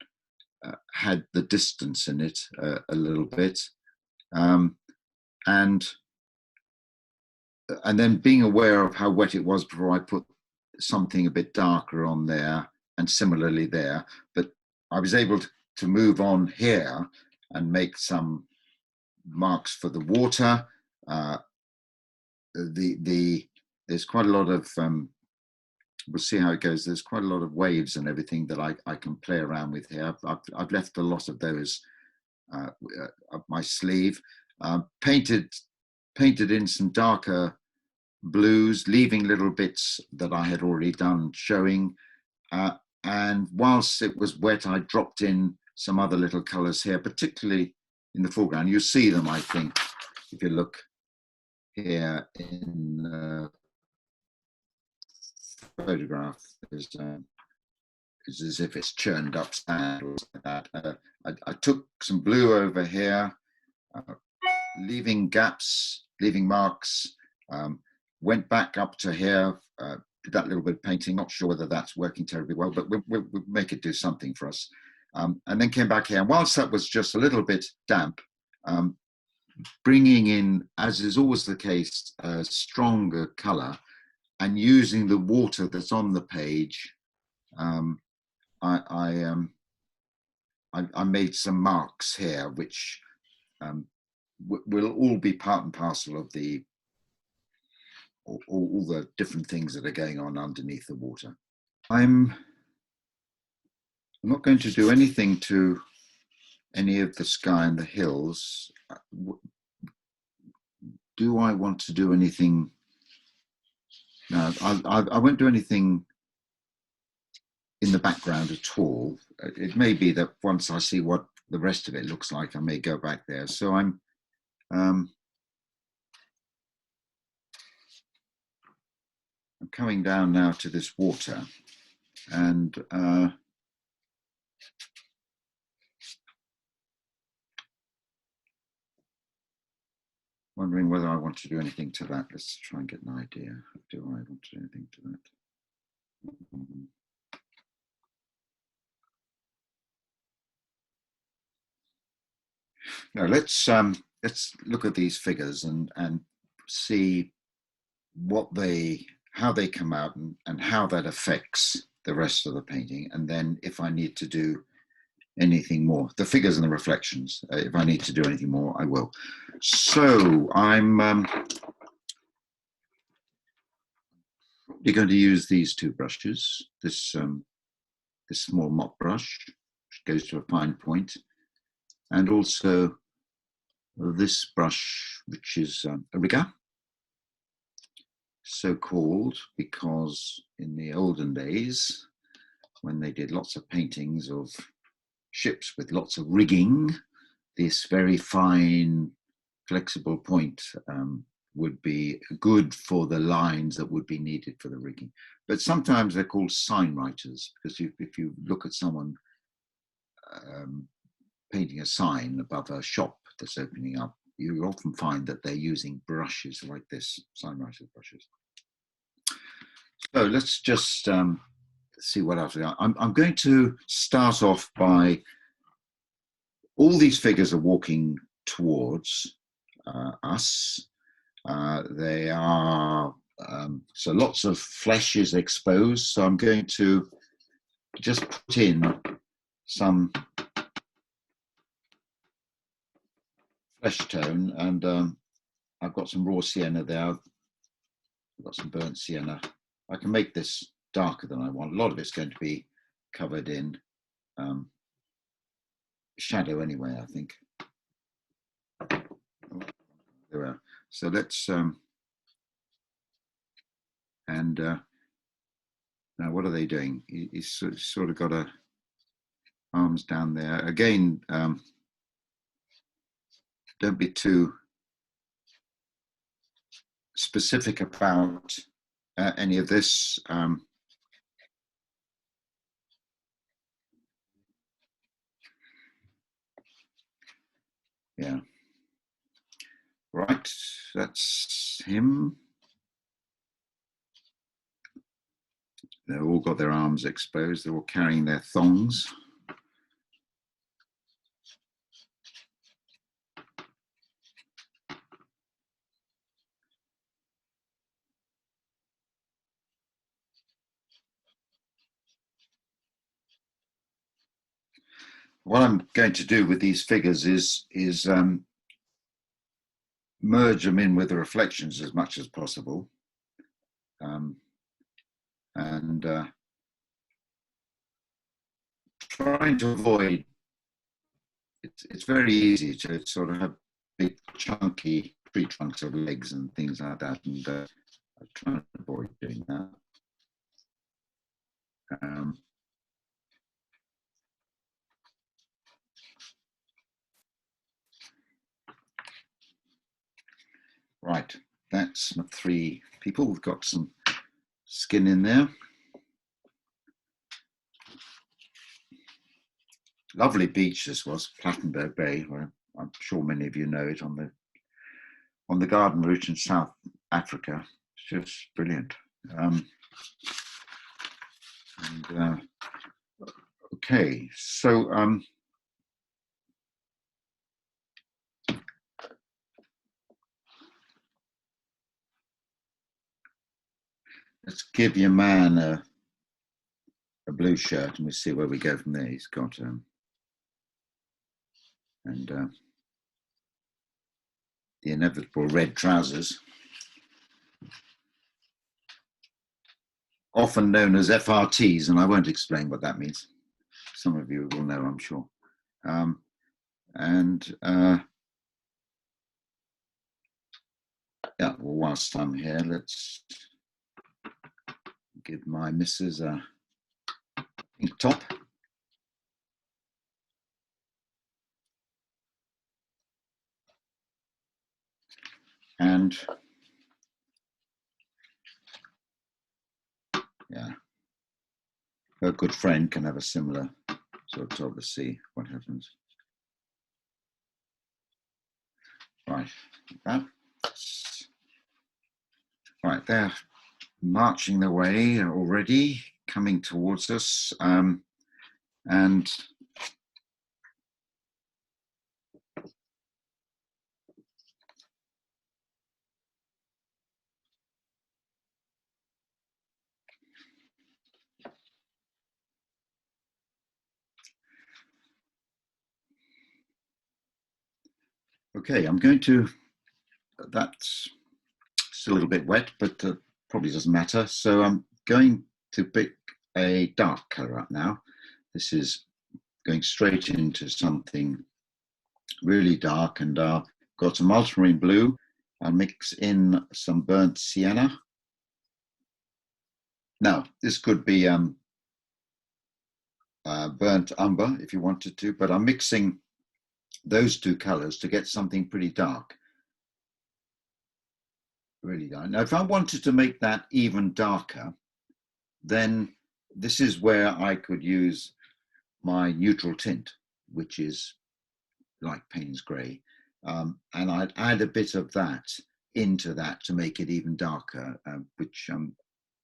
had the distance in it a little bit. And then being aware of how wet it was before I put something a bit darker on there, and similarly there. But I was able to move on here and make some marks for the water. There's quite a lot of, we'll see how it goes. There's quite a lot of waves and everything that I can play around with here. I've left a lot of those up my sleeve. Painted in some darker blues, leaving little bits that I had already done showing. And whilst it was wet, I dropped in some other little colors here, particularly in the foreground. You see them, I think, if you look here in the photograph. It's as if it's churned up sand or something like that. I took some blue over here, leaving gaps, leaving marks, went back up to here, did that little bit of painting, not sure whether that's working terribly well, but we'll make it do something for us. And then came back here. And whilst that was just a little bit damp, bringing in, as is always the case, a stronger color and using the water that's on the page, I made some marks here, which will all be part and parcel of the all the different things that are going on underneath the water. I'm not going to do anything to any of the sky and the hills. Do I want to do anything? No, I won't do anything in the background at all. It may be that once I see what the rest of it looks like, I may go back there. So I'm coming down now to this water, and wondering whether I want to do anything to that. Let's try and get an idea. Do I want to do anything to that? Now let's look at these figures and see how they come out and how that affects the rest of the painting. And then if I need to do anything more, the figures and the reflections, if I need to do anything more, I will. So I'm probably going to use these two brushes, this small mop brush, which goes to a fine point, and also this brush, which is a rigger, so called because in the olden days, when they did lots of paintings of ships with lots of rigging, this very fine, flexible point would be good for the lines that would be needed for the rigging. But sometimes they're called sign writers, because if you look at someone painting a sign above a shop that's opening up, you often find that they're using brushes like this, sign writers brushes. So let's just see what else we got. I'm going to start off by, all these figures are walking towards us. They are, so lots of flesh is exposed. So I'm going to just put in some flesh tone, and I've got some raw sienna there. I've got some burnt sienna. I can make this darker than I want. A lot of it's going to be covered in shadow anyway, I think. There we are. So let's, now what are they doing? He's sort of got arms down there. Again, don't be too specific about any of this. Yeah. Right, that's him. They've all got their arms exposed. They're all carrying their thongs. What I'm going to do with these figures is merge them in with the reflections as much as possible. And trying to avoid, it's very easy to sort of have big chunky tree trunks of legs and things like that, and I'm trying to avoid doing that. Right, that's my three people. We've got some skin in there. Lovely beach this was, Plattenberg Bay, where I'm sure many of you know it, on the garden route in South Africa. It's just brilliant. Okay, so let's give your man a blue shirt, and we'll see where we go from there. He's got the inevitable red trousers, often known as FRTs, and I won't explain what that means. Some of you will know, I'm sure. Yeah, well, whilst I'm here, let's give my missus a pink top. And yeah. A good friend can have a similar sort of top. Let's see what happens. Right, that. Right, they're marching their way already, coming towards us, and okay, I'm going to, that's still a little bit wet, but probably doesn't matter. So I'm going to pick a dark color up now. This is going straight into something really dark, and I've got some ultramarine blue. I'll mix in some burnt sienna. Now, this could be burnt umber if you wanted to, but I'm mixing those two colors to get something pretty dark. Really dark. Now, if I wanted to make that even darker, then this is where I could use my neutral tint, which is like Payne's Grey. And I'd add a bit of that into that to make it even darker, which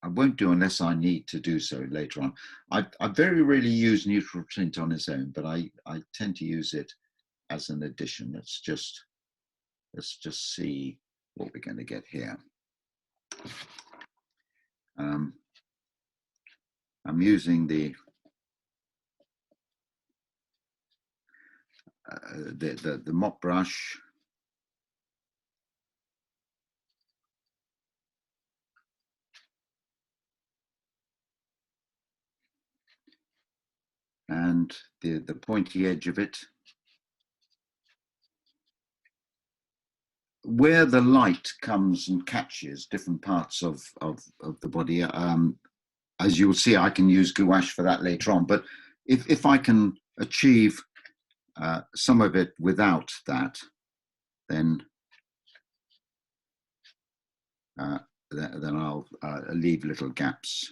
I won't do unless I need to do so later on. I very rarely use neutral tint on its own, but I tend to use it as an addition. Let's just see what we're going to get here. I'm using the mop brush. And the pointy edge of it. Where the light comes and catches different parts of the body, as you'll see, I can use gouache for that later on. But if I can achieve some of it without that, then I'll leave little gaps.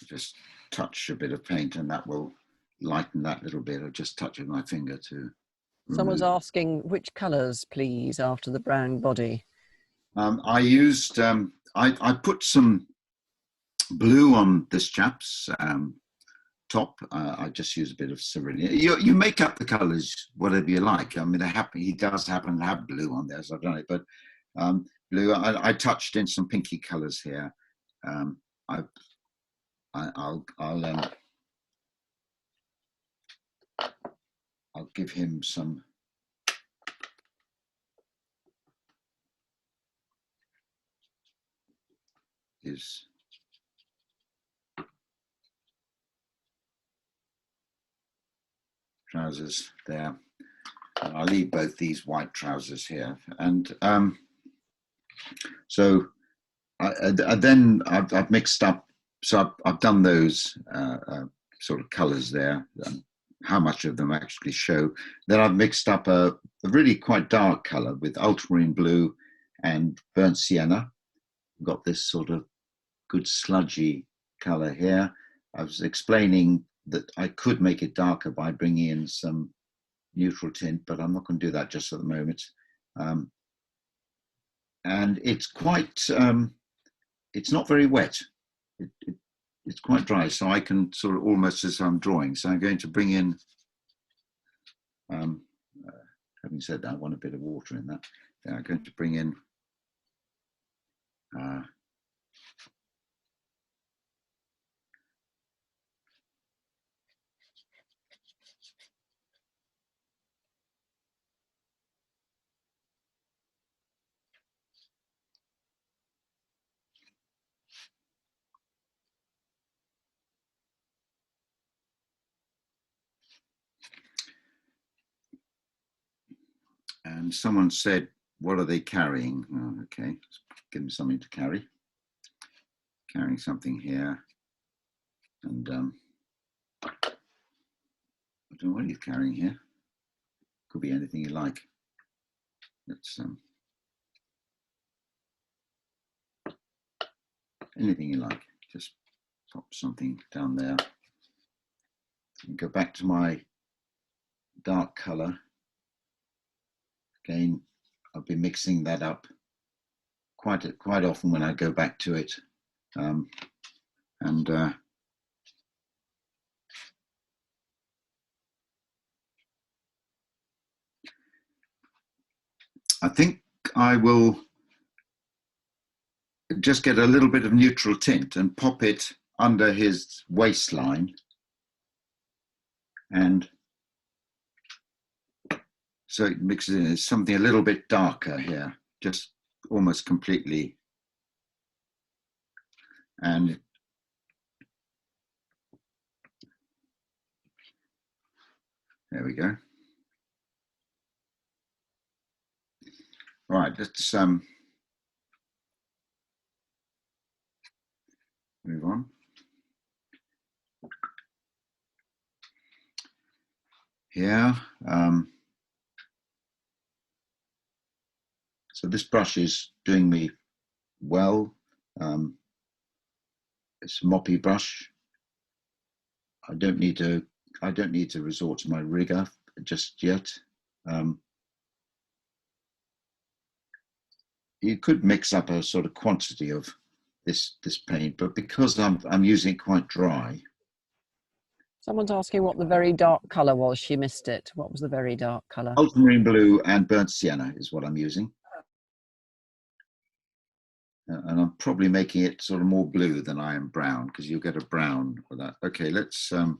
Just touch a bit of paint and that will lighten that little bit, or just touch with my finger to Someone's remove. asking which colours, please, after the brown body. I used, I put some blue on this chap's top. I just use a bit of cerulean. You make up the colours whatever you like. I mean, he does happen to have blue on there, so I've done it. But blue, I touched in some pinky colours here. I'll give him some. His trousers there. And I'll leave both these white trousers here. And so then I've mixed up. So I've done those sort of colours there. How much of them actually show? Then I've mixed up a really quite dark colour with ultramarine blue and burnt sienna. I've got this sort of good sludgy colour here. I was explaining that I could make it darker by bringing in some neutral tint, but I'm not going to do that just at the moment. And it's quite, it's not very wet. It's quite dry, so I can sort of almost as I'm drawing. So I'm going to bring in, having said that, I want a bit of water in that. Yeah, I'm going to bring in and someone said, what are they carrying? Oh, okay, let's give them something to carry. carrying something here, and I don't know what he's carrying here. Could be anything you like. Let's anything you like. Just pop something down there. And go back to my dark color. Again, I'll be mixing that up quite often when I go back to it. I think I will just get a little bit of neutral tint and pop it under his waistline, and so it mixes in. It's something a little bit darker here, just almost completely. And there we go. Right, let's move on. Here, so this brush is doing me well. It's a moppy brush. I don't need to resort to my rigger just yet. You could mix up a sort of quantity of this paint, but because I'm using it quite dry. Someone's asking what the very dark colour was. She missed it. What was the very dark colour? Ultramarine blue and burnt sienna is what I'm using. And I'm probably making it sort of more blue than I am brown, because you'll get a brown with that. Okay, let's oh,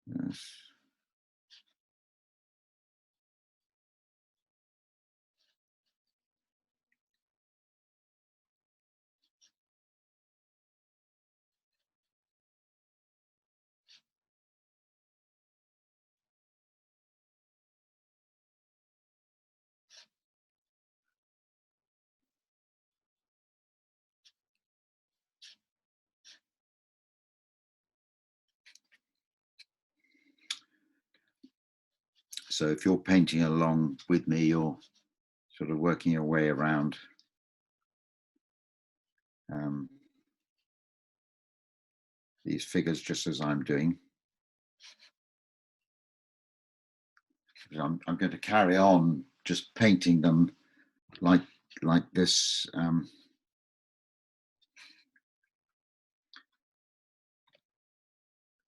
yes. So if you're painting along with me, you're sort of working your way around these figures just as I'm doing. I'm going to carry on just painting them like this.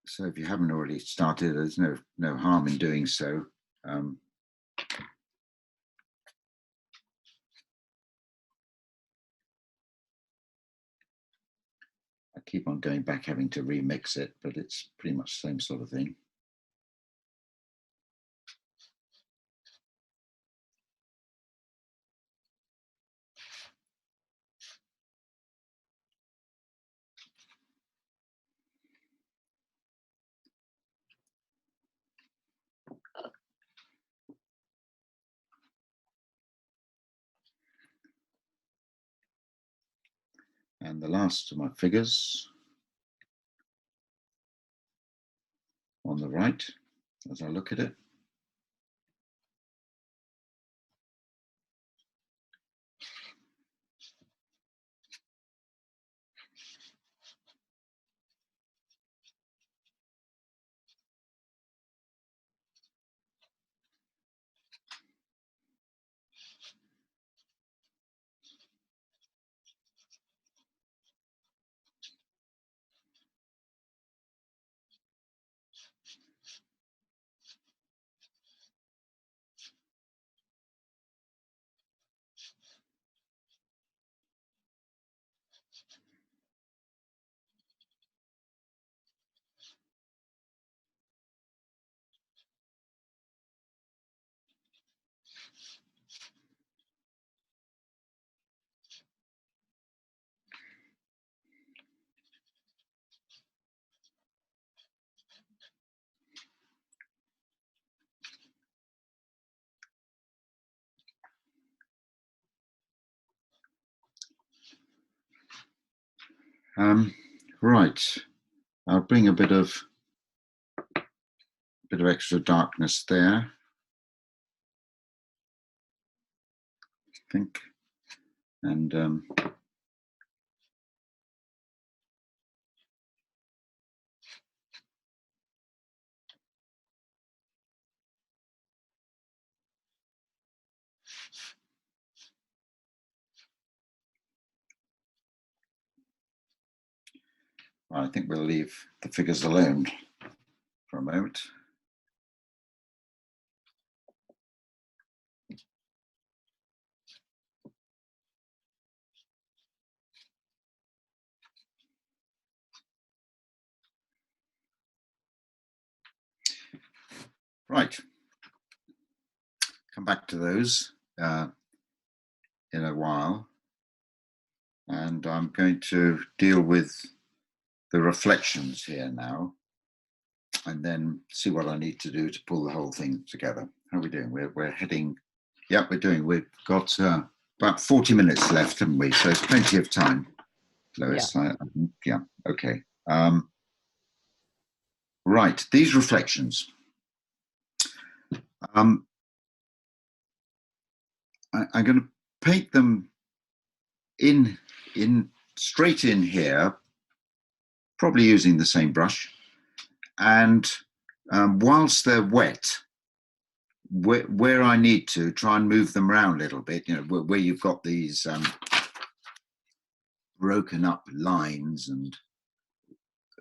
So if you haven't already started, there's no harm in doing so. I keep on going back, having to remix it, but it's pretty much the same sort of thing. And the last of my figures on the right, as I look at it. Right, I'll bring a bit of extra darkness there, I think, and I think we'll leave the figures alone for a moment. Right, come back to those in a while, and I'm going to deal with the reflections here now, and then see what I need to do to pull the whole thing together. How are we doing? We're heading, yeah, we're doing, we've got about 40 minutes left, haven't we? So it's plenty of time, Lois. Yeah, yeah, okay. Right, these reflections. I'm going to paint them in straight in here, probably using the same brush, and whilst they're wet, where I need to try and move them around a little bit, you know, where you've got these broken up lines, and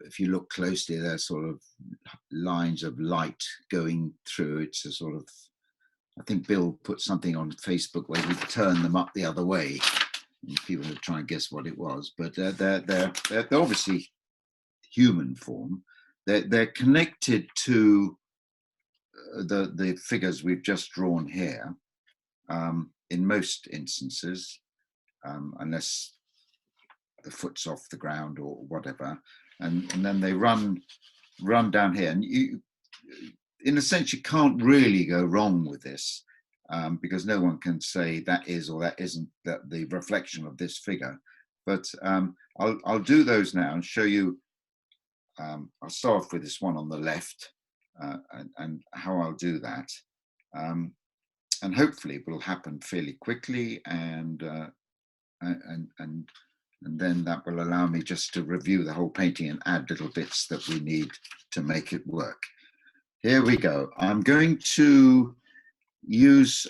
if you look closely, they're sort of lines of light going through. It's a sort of, I think Bill put something on Facebook where he turned them up the other way. People would try and guess what it was, but they're obviously human form. They're connected to the figures we've just drawn here, in most instances, unless the foot's off the ground or whatever, and then they run down here, and you, in a sense, you can't really go wrong with this, because no one can say that is or that isn't the reflection of this figure. But I'll do those now and show you. I'll start off with this one on the left, and how I'll do that, and hopefully it will happen fairly quickly, and then that will allow me just to review the whole painting and add little bits that we need to make it work. Here we go. I'm going to use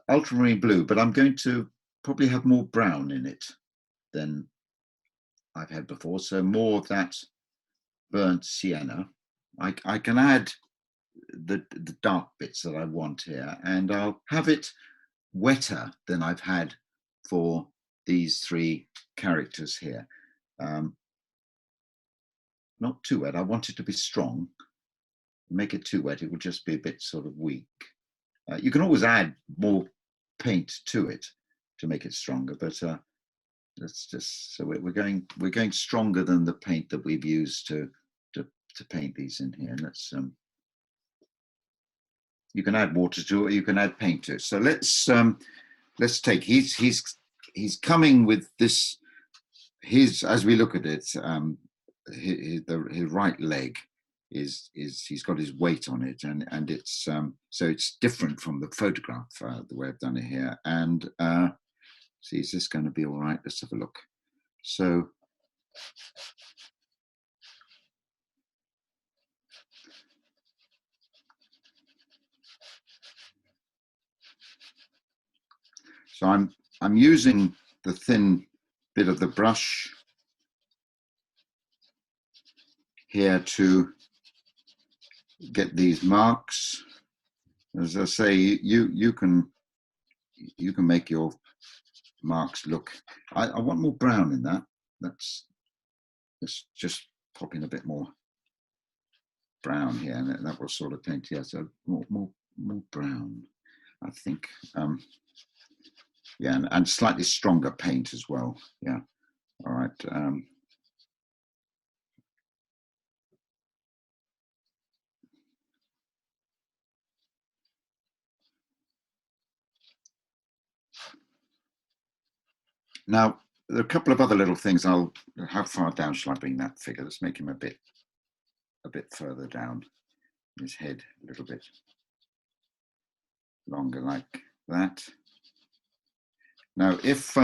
ultramarine blue, but I'm going to probably have more brown in it than I've had before, so more of that burnt sienna. I can add the dark bits that I want here, and I'll have it wetter than I've had for these three characters here. Not too wet. I want it to be strong. Make it too wet, it will just be a bit sort of weak. You can always add more paint to it to make it stronger, but let's just, so we're going stronger than the paint that we've used to paint these in here. And let's you can add water to it, you can add paint to it. So let's take, he's coming with this, as we look at it, his right leg is he's got his weight on it, and it's so it's different from the photograph, the way I've done it here. And see, is this going to be all right? Let's have a look. So I'm using the thin bit of the brush here to get these marks. As I say, you can make your marks look. I want more brown in that. Let's just pop in a bit more brown here, and that will sort of paint. Yeah, so more brown, I think. Yeah, and slightly stronger paint as well. Yeah. All right. Now, there are a couple of other little things. How far down shall I bring that figure? Let's make him a bit further down. His head a little bit longer, like that. Now, if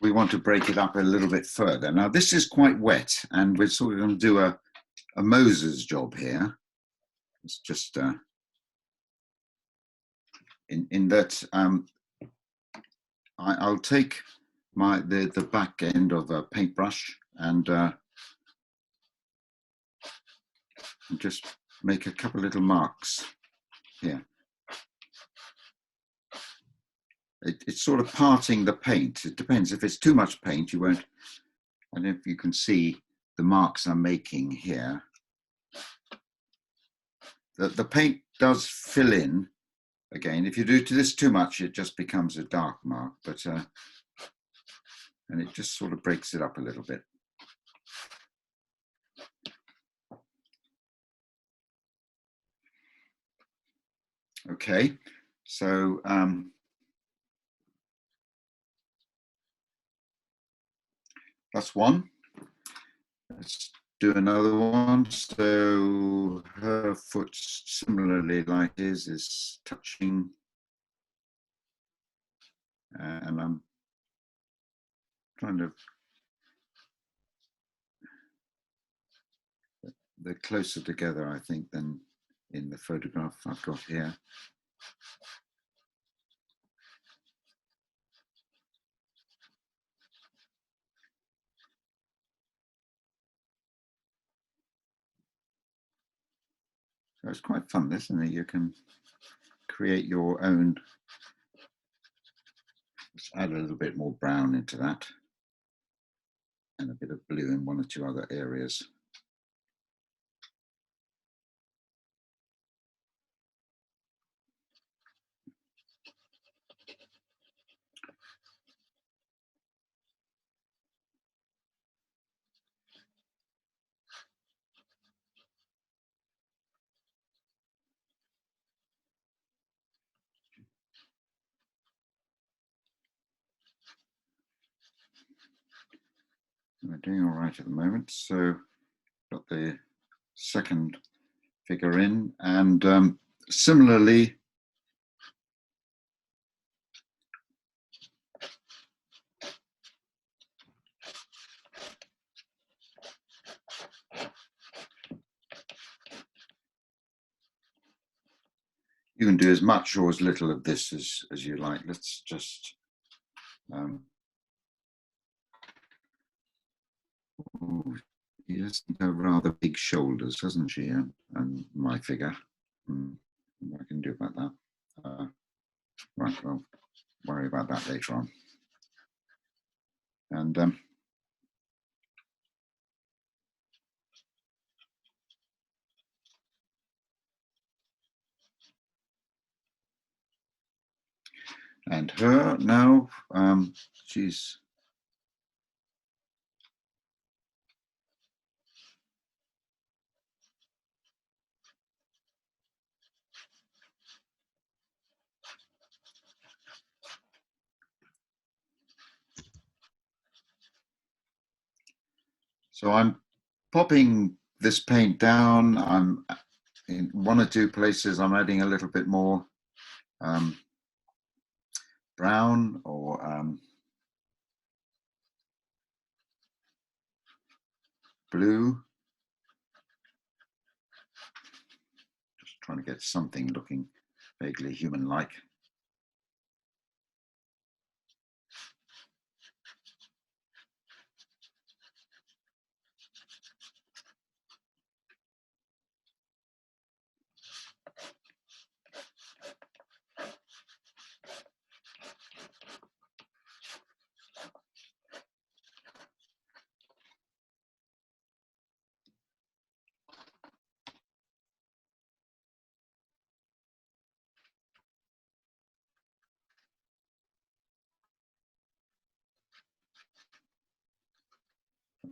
we want to break it up a little bit further, now this is quite wet, and we're sort of going to do a Moses job here. It's just in that I'll take the back end of a paintbrush and just make a couple little marks here. It's sort of parting the paint. It depends. If it's too much paint, you won't. And if you can see the marks I'm making here, the paint does fill in. Again, if you do this too much, it just becomes a dark mark. But and it just sort of breaks it up a little bit. Okay, so that's one. Let's do another one. So her foot, similarly like his, is touching, and I'm trying to. They're closer together, I think, than in the photograph I've got here. So it's quite fun, isn't it? You can create your own. Let's add a little bit more brown into that, and a bit of blue in one or two other areas. We're doing all right at the moment. So got the second figure in, and similarly, you can do as much or as little of this as you like. Let's just she has rather big shoulders, doesn't she? And my figure. What I can do about that? Right, well, worry about that later on. And her now, she's so I'm popping this paint down. I'm in one or two places I'm adding a little bit more brown or blue. Just trying to get something looking vaguely human-like.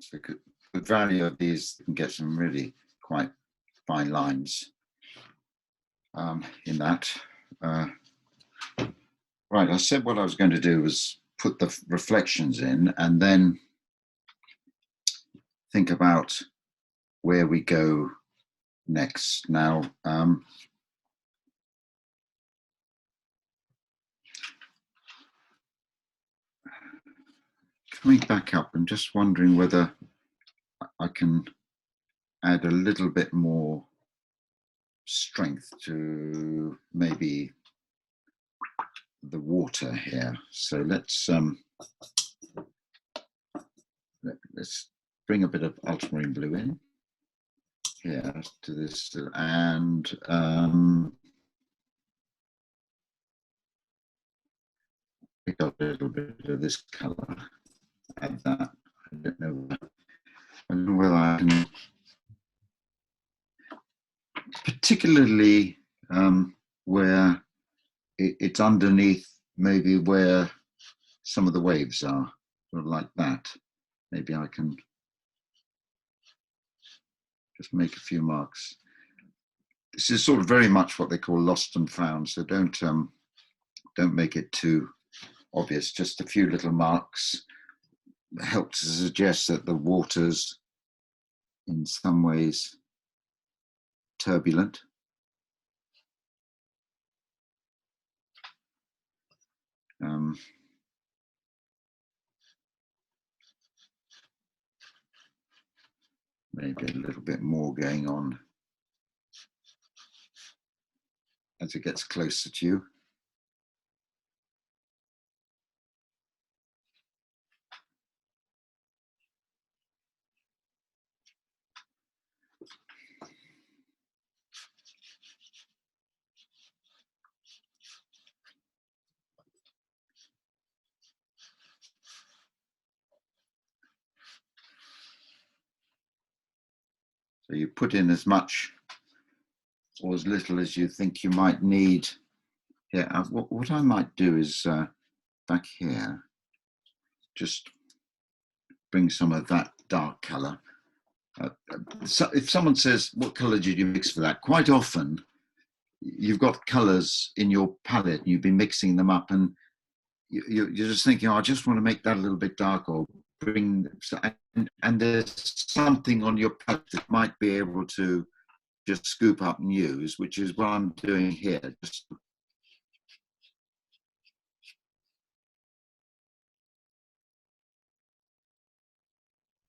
So the value of these, you can get some really quite fine lines in that. Right, I said what I was going to do was put the reflections in and then think about where we go next. Now, coming back up, I'm just wondering whether I can add a little bit more strength to maybe the water here. So let's bring a bit of ultramarine blue in here to this, and pick up a little bit of this color. Add that. I don't know whether I can, particularly where it's underneath, maybe where some of the waves are, sort of like that. Maybe I can just make a few marks. This is sort of very much what they call lost and found, so don't make it too obvious. Just a few little marks help to suggest that the water's in some ways turbulent. Maybe a little bit more going on as it gets closer to you. So you put in as much or as little as you think you might need. Yeah, what I might do is back here, just bring some of that dark color. So if someone says, what color did you mix for that? Quite often, you've got colors in your palette and you've been mixing them up and you're just thinking, oh, I just want to make that a little bit darker, or bring, and there's something on your palette that might be able to just scoop up and use, which is what I'm doing here.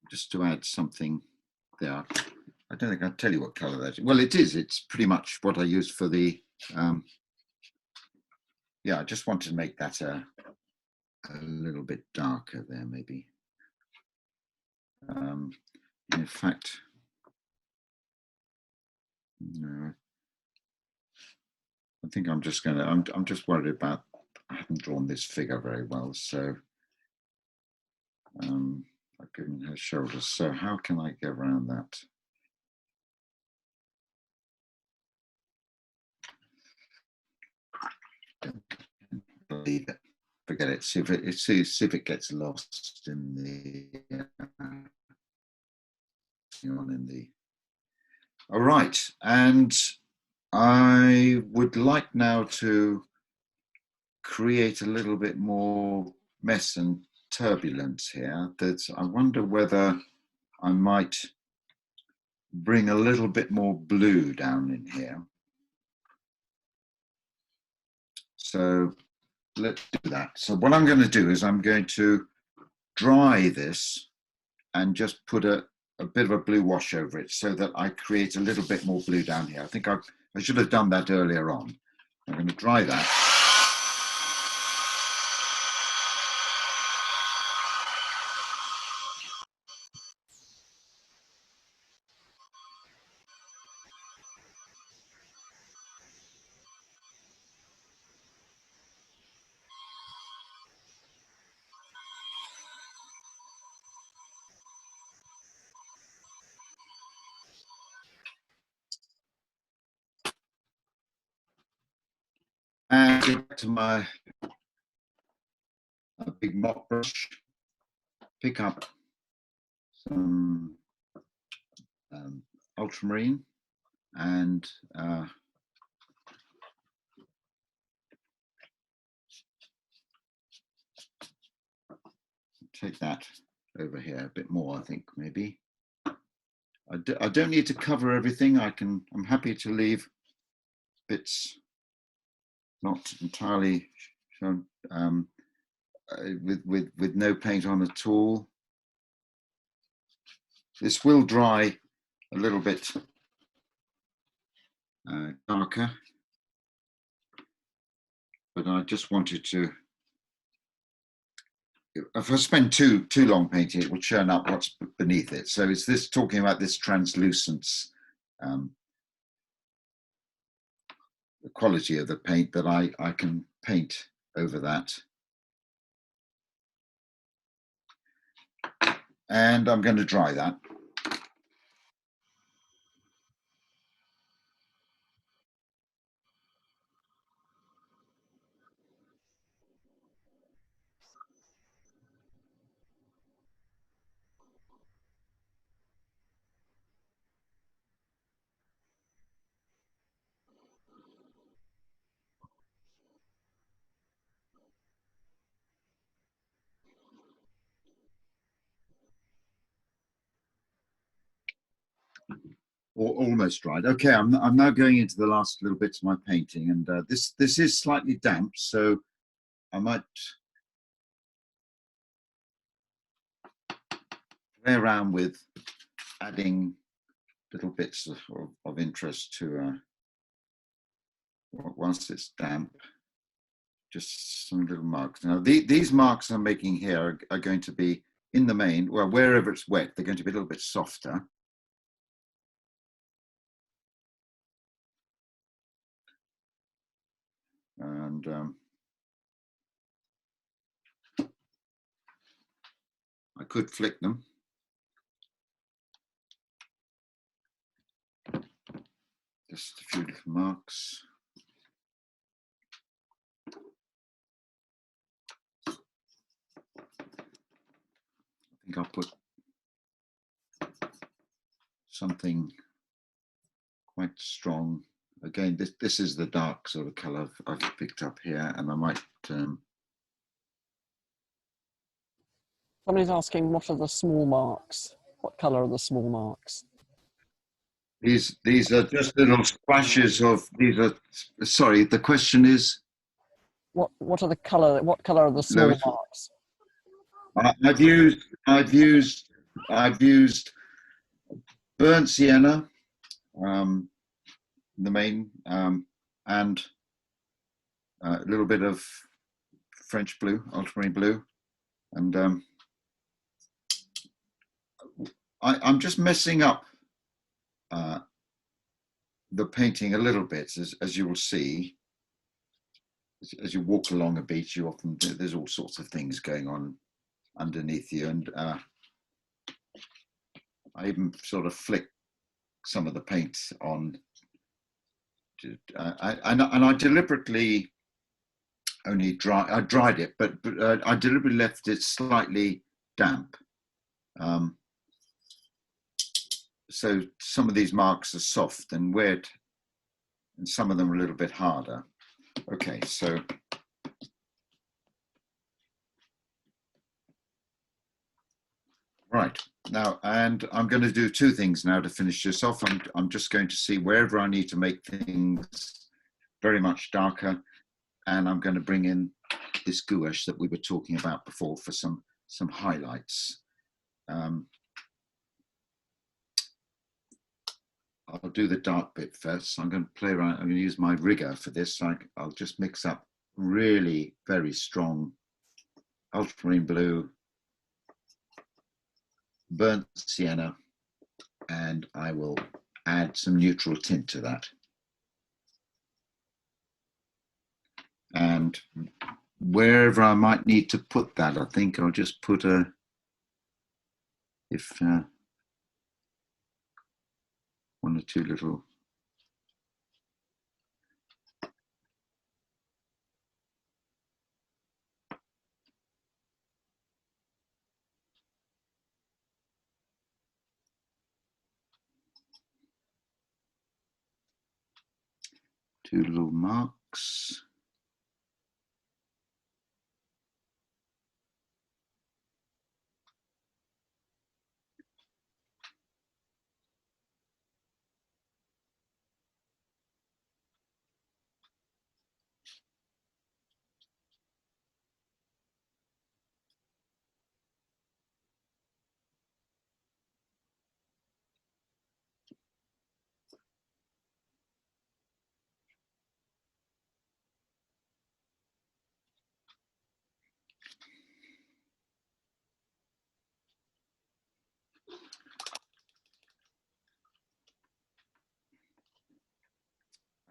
Just to add something there. I don't think I'll tell you what color that is. Well, it is. It's pretty much what I used for the, yeah, I just wanted to make that a little bit darker there, maybe. In fact, no, I think I'm just gonna, I'm just worried about, I haven't drawn this figure very well, so I've given her shoulders. So how can I get around that? Believe it. Forget it. See if it gets lost in the in the. All right, and I would like now to create a little bit more mess and turbulence here. That I wonder whether I might bring a little bit more blue down in here. So let's do that. So what I'm going to do is I'm going to dry this and just put a bit of a blue wash over it so that I create a little bit more blue down here. I think I should have done that earlier on. I'm going to dry that. And get back to my big mop brush, pick up some ultramarine and take that over here a bit more, I think, maybe. I don't need to cover everything. I'm happy to leave bits not entirely shown, with no paint on at all. This will dry a little bit darker, but I just wanted to, if I spend too long painting, it will churn up what's beneath it. So it's this talking about this translucence, the quality of the paint that I can paint over that. And I'm going to dry that. Or almost dried. Okay, I'm now going into the last little bits of my painting, and this is slightly damp, so I might play around with adding little bits of interest to once it's damp. Just some little marks. Now these marks I'm making here are going to be in the main, well, wherever it's wet, they're going to be a little bit softer. And I could flick them. Just a few little marks. I think I'll put something quite strong. Again, this is the dark sort of colour I've picked up here, and I might. Somebody's asking, what are the small marks? What colour are the small marks? These are just little splashes of. These are. Sorry, the question is. What are the colour? What colour are the small Lois, marks? I've used burnt sienna, the main, and a little bit of French blue, ultramarine blue, and I'm just messing up the painting a little bit, as you will see. As you walk along a beach, you often there's all sorts of things going on underneath you, and I even sort of flick some of the paint on. And I deliberately only I dried it, but I deliberately left it slightly damp. So some of these marks are soft and weird, and some of them are a little bit harder. Okay, so right now, and I'm going to do two things now to finish this off. I'm just going to see wherever I need to make things very much darker, and I'm going to bring in this gouache that we were talking about before for some highlights. I'll do the dark bit first. So I'm going to play around. I'm going to use my rigger for this. So I'll just mix up really very strong ultramarine blue, burnt sienna, and I will add some neutral tint to that. And wherever I might need to put that, I think I'll just put one or two little. Two little marks.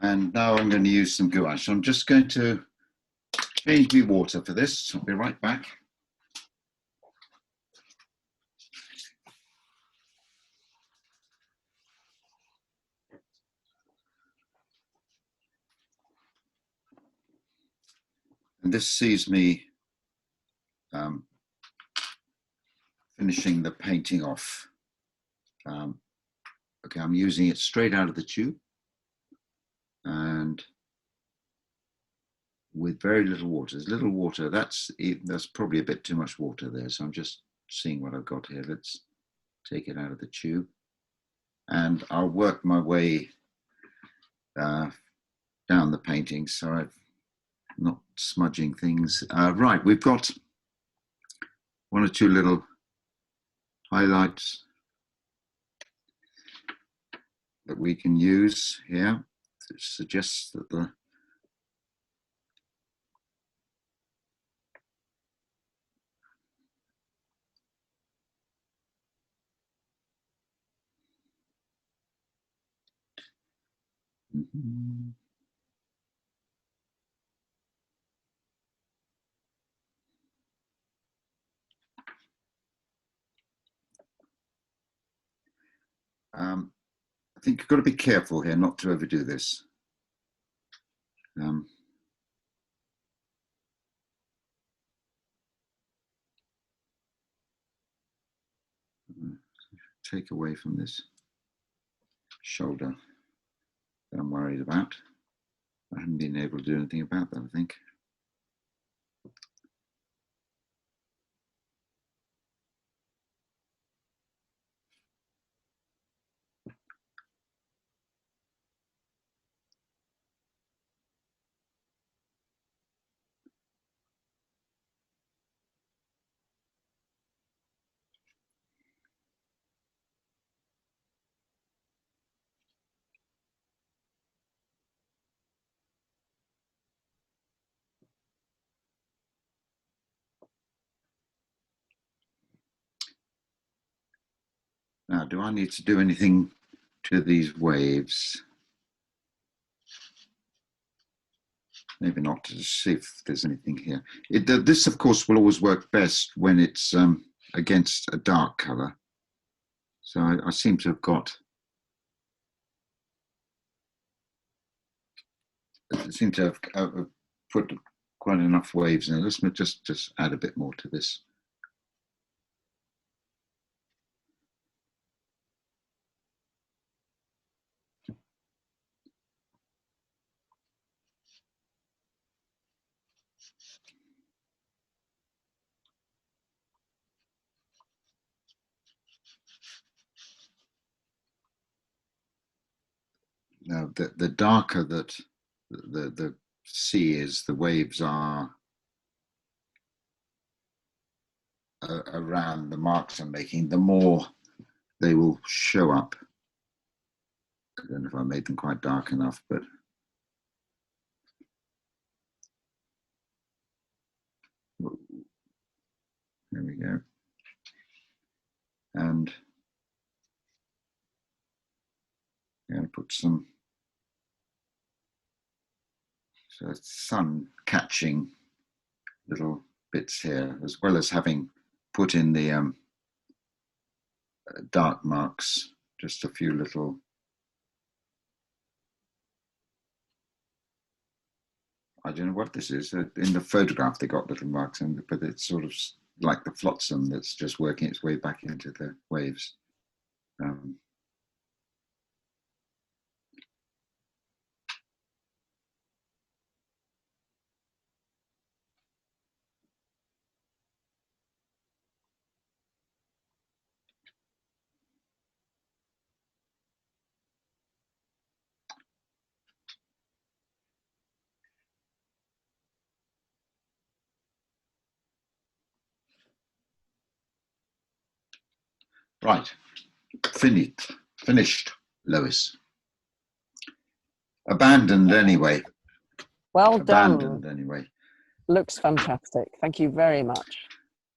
And now I'm going to use some gouache. I'm just going to change my water for this. I'll be right back. And this sees me finishing the painting off. Okay, I'm using it straight out of the tube and with very little water. There's little water. That's probably a bit too much water there. So I'm just seeing what I've got here. Let's take it out of the tube, and I'll work my way down the painting so I'm not smudging things. Right, we've got one or two little highlights that we can use here. It suggests that the I think you've got to be careful here not to overdo this. Take away from this shoulder that I'm worried about. I haven't been able to do anything about that, I think. Now, do I need to do anything to these waves? Maybe not, to see if there's anything here. This, of course, will always work best when it's against a dark color. So I seem to have got, put quite enough waves in it. Let's just add a bit more to this. Now, the darker that the sea is, the waves are around the marks I'm making, the more they will show up. I don't know if I made them quite dark enough, but there we go. And I'm going to put some sun catching little bits here, as well as having put in the dark marks, just a few little. I don't know what this is. In the photograph, they got little marks in, but it's sort of like the flotsam that's just working its way back into the waves. Right, finished, Lois. Abandoned anyway. Well done. Abandoned anyway. Looks fantastic. Thank you very much.